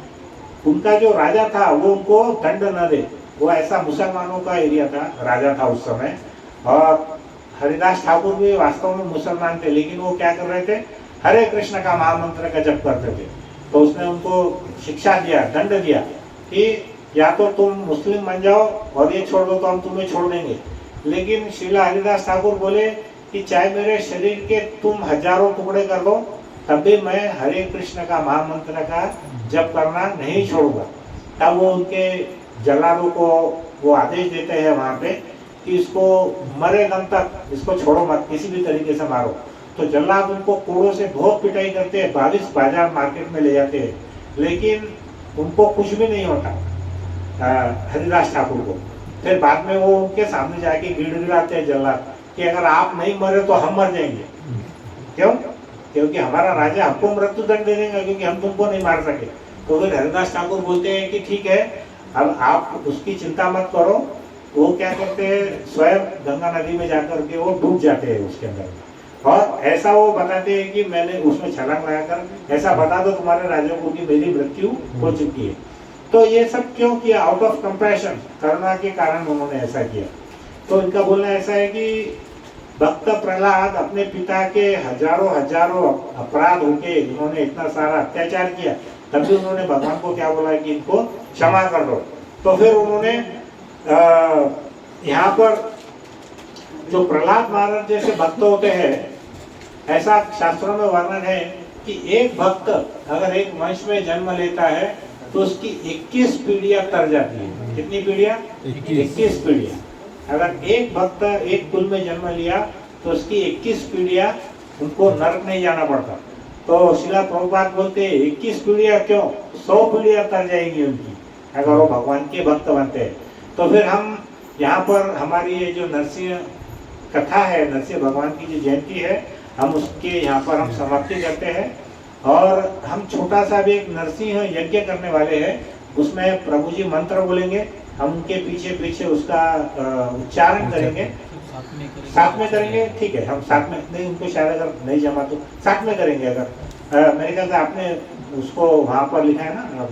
उनका जो राजा था वो उनको दंड न दे। वो ऐसा मुसलमानों का एरिया था, राजा था उस समय, और हरिदास ठाकुर भी वास्तव में मुसलमान थे, लेकिन वो क्या कर रहे थे? हरे कृष्ण का महामंत्र का जप करते थे। तो उसने उनको शिक्षा दिया, दंड दिया कि या तो तुम मुस्लिम बन जाओ और ये छोड़ दो तो हम तुम्हें छोड़ देंगे। लेकिन श्रीला हरिदास ठाकुर बोले कि चाहे मेरे शरीर के तुम हजारों टुकड़े कर दो, तब भी मैं हरे कृष्ण का महामंत्र का जप करना नहीं छोड़ूंगा। तब वो उनके जल्लादों को वो आदेश देते हैं वहाँ पे कि इसको मरे दम तक इसको छोड़ो मत, किसी भी तरीके से मारो। तो जल्लाद उनको कोड़ों से बहुत पिटाई करते हैं, 22 बाजार मार्केट में ले जाते हैं, लेकिन उनको कुछ भी नहीं होता हरिदास ठाकुर को। फिर बाद में वो उनके सामने जाके गिड़गिड़ाते हैं जल्लाद कि अगर आप नहीं मरे तो हम मर जाएंगे। क्यों? क्योंकि हमारा राजा हमको मृत्यु दंड दे देगा, क्योंकि हम तुमको नहीं मार सके। तो फिर हरिदास ठाकुर बोलते हैं कि ठीक है, अब आप उसकी चिंता मत करो। वो क्या करते हैं? स्वयं गंगा नदी में जाकर के वो डूब जाते हैं उसके अंदर, और ऐसा वो बताते हैं कि मैंने उसमें छलांग लगाकर ऐसा बता दो तुम्हारे राजा को कि मेरी मृत्यु हो चुकी है। तो ये सब क्यों किया? आउट ऑफ कंपैशन, करुणा के कारण उन्होंने ऐसा किया। तो इनका बोलना ऐसा है कि भक्त प्रहलाद अपने पिता के हजारों हजारों अपराध होके उन्होंने इतना सारा अत्याचार किया, तब भी उन्होंने भगवान को क्या बोला कि इनको क्षमा कर दो। तो फिर उन्होंने यहाँ पर जो प्रहलाद महाराज जैसे भक्त होते हैं, ऐसा शास्त्रों में वर्णन है कि एक भक्त अगर एक वंश में जन्म लेता है तो उसकी 21 पीढ़ियां तर जाती है। कितनी पीढ़ियां? 21 पीढ़ियां। अगर एक भक्त एक कुल में जन्म लिया तो उसकी 21 पीढ़ियां उनको नरक नहीं जाना पड़ता। तो शिला प्रभुपाद बोलते हैं 21 पीढ़ियां क्यों, 100 पीढ़ियां तर जाएंगी उनकी अगर वो भगवान के भक्त बनते हैं। तो फिर हम यहाँ पर हमारी ये जो नरसिंह कथा है, नरसिंह भगवान की जो जयंती है, हम उसके यहाँ पर हम समाप्ति करते हैं। और हम छोटा सा भी एक नरसिंह यज्ञ करने वाले हैं, उसमें प्रभु जी मंत्र बोलेंगे, हम उनके पीछे पीछे उसका उच्चारण करेंगे। साथ में करेंगे, ठीक है, हम साथ में नहीं, उनको शायद अगर नहीं जमा तो साथ में करेंगे। अगर मेरे ख्याल से आपने उसको वहाँ पर लिखा है ना,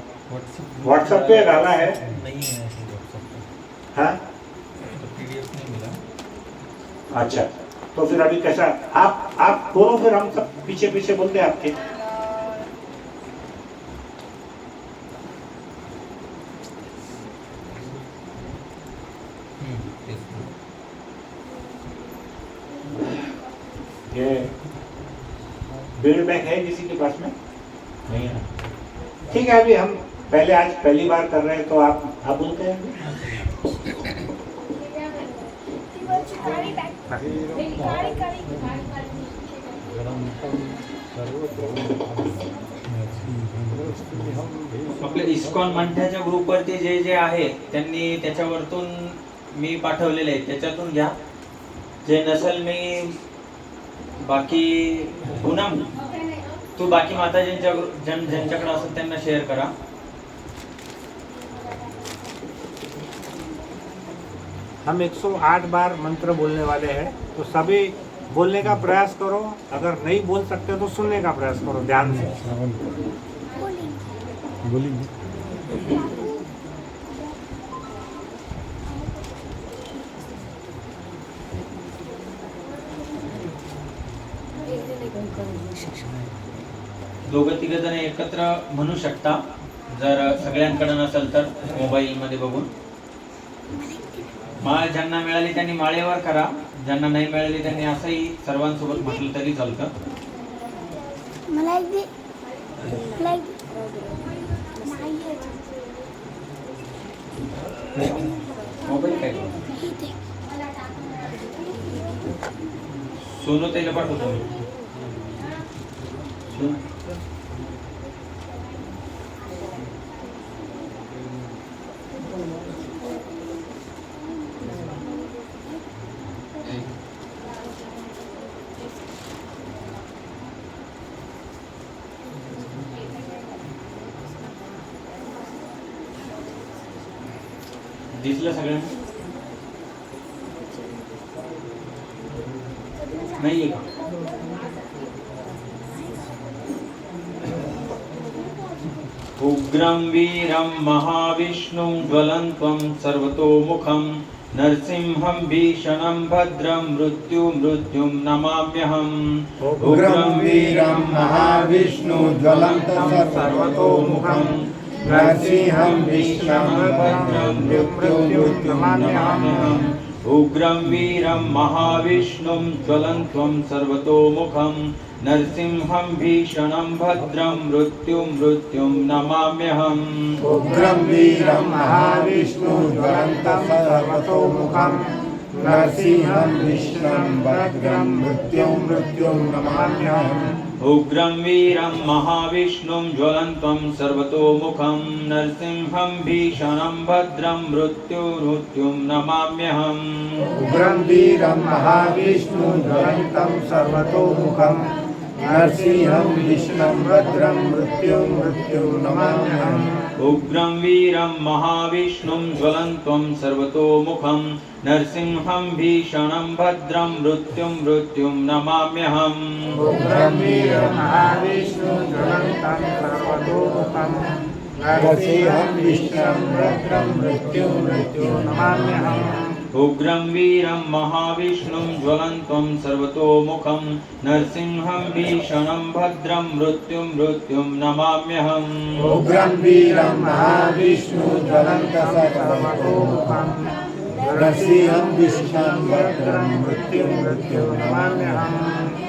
व्हाट्सएप पे डाला है? हाँ, अच्छा, तो फिर अभी कैसा आप दोनों, फिर हम सब पीछे पीछे बोलते हैं आपके। ये फीडबैक है किसी के पास में? नहीं है, ठीक है। अभी हम आज पहली बार कर रहे हैं, तो आप बोलते हैं। आपल्या इस्कॉन मंठ्याच्या ग्रुपवरती जे जे आहे त्यांनी त्याच्यावरतून मी पाठवलेले आहे, त्याच्यातून घ्या। जे नसेल मी बाकी पूनम तू बाकी माताजींच्या ज्यांच्याकडे असेल त्यांना शेअर करा। हम 108 बार मंत्र बोलने वाले हैं, तो सभी बोलने का प्रयास करो। अगर नहीं बोल सकते तो सुनने का प्रयास करो ध्यान से। बोलेंगे। दोघं तिघ जण एकत्र म्हणू शकता, जर सगळ्यांकडे नसेल तर मोबाईल मध्ये बघून। माळ ज्यांना मिळाली त्यांनी माळेवर करा, ज्यांना नाही मिळाली त्यांनी असंही सर्वांसोबत म्हटलं तरी चालतं। मला एक दे, मोबाईल काय सोनू ताईला पाठवतो मी। दिसलं सगळ्यांना? नाहीये का? उग्रं वीरं महाविष्णुं ज्वलन्तं सर्वतोमुखं नरसिंहं भीषणं भद्रं मृत्युं नमाम्यहम्। उग्रं वीरं महाविष्णु ज्वलन्तं सर्वतोमुखं नरसिंहं भीषणं भद्रं मृत्युं नमाम्यहम्। उग्रं वीरं महाविष्णुं ज्वलन्तं सर्वतोमुखं नरसिंहं भीषणं भद्रं मृत्युं नमाम्यहम्। उग्रं वीरं महाविष्णु ज्वलन्तं सर्वतोमुखं नरसिंहं भीषणं भद्रं मृत्युं नमाम्यहम्। उग्रं वीरं महाविष्णुं ज्वलन्तं सर्वतोमुखं नरसिंहं भीषणं भद्रं मृत्युं नमाम्यहम्। उग्रं वीरं महाविष्णु ज्वलन्तं सर्वतोमुखं नरसिंहं विष्णुं भद्रं मृत्युं नमाम्यहम् उग्रं वीरं महाविष्णुं ज्वलन्तं सर्वतोमुखं नरसिंहं भीषणं भद्रं मृत्युं नमाम्यहम् उग्रं वीरं महाविष्णुं ज्वलन्तं सर्वतोमुखं नरसिंहं विष्णुं भद्रं मृत्युं नमाम्यहम् उग्रं वीरं महाविष्णुं ज्वलन्तं सर्वतोमुखं नरसिंहं भीषणं भद्रं मृत्युं नमाम्यहम् उग्रं वीरं महाविष्णुं ज्वलन्तं सर्वतोमुखं नरसिंहं विष्णुं भद्रं मृत्युं नमाम्यहम्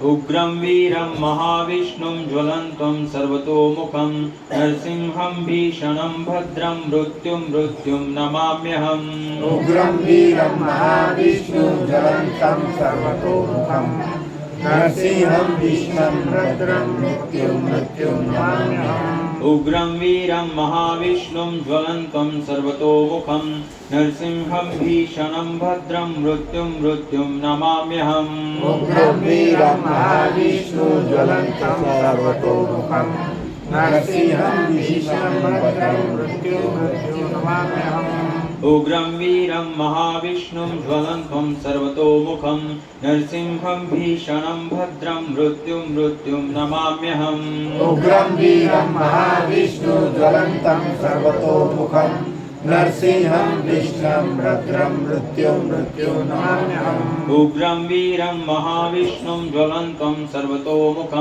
उग्रं वीरं महाविष्णुं ज्वलन्तं सर्वतोमुखं नरसिंहं भीषणं भद्रं मृत्युं नमाम्यहम् उग्रं वीरं महाविष्णुं ज्वलन्तं सर्वतोमुखं नरसिंहं विष्णुं भद्रं मृत्युं नमाम्यहम् उग्रं वीरं महाविष्णुं ज्वलन्तं सर्वतोमुखं नरसिंहं भीषणं भद्रं मृत्युं नमाम्यहम् उग्रं वीरं महाविष्णुं ज्वलन्तं सर्वतोमुखं नरसिंहं भीषणं भद्रं मृत्युं नमाम्यहम् उग्रं वीरं महाविष्णुं ज्वलन्तं सर्वतोमुखं नरसिंहं भीषणं भद्रं मृत्युं नमाम्यहम् उग्रं वीरं महाविष्णुं ज्वलन्तं सर्वतोमुखं नरसिंहं विष्णुं भद्रं मृत्युं नमाम्यहम् उग्रं वीरं महाविष्णुं ज्वलन्तं सर्वतोमुखं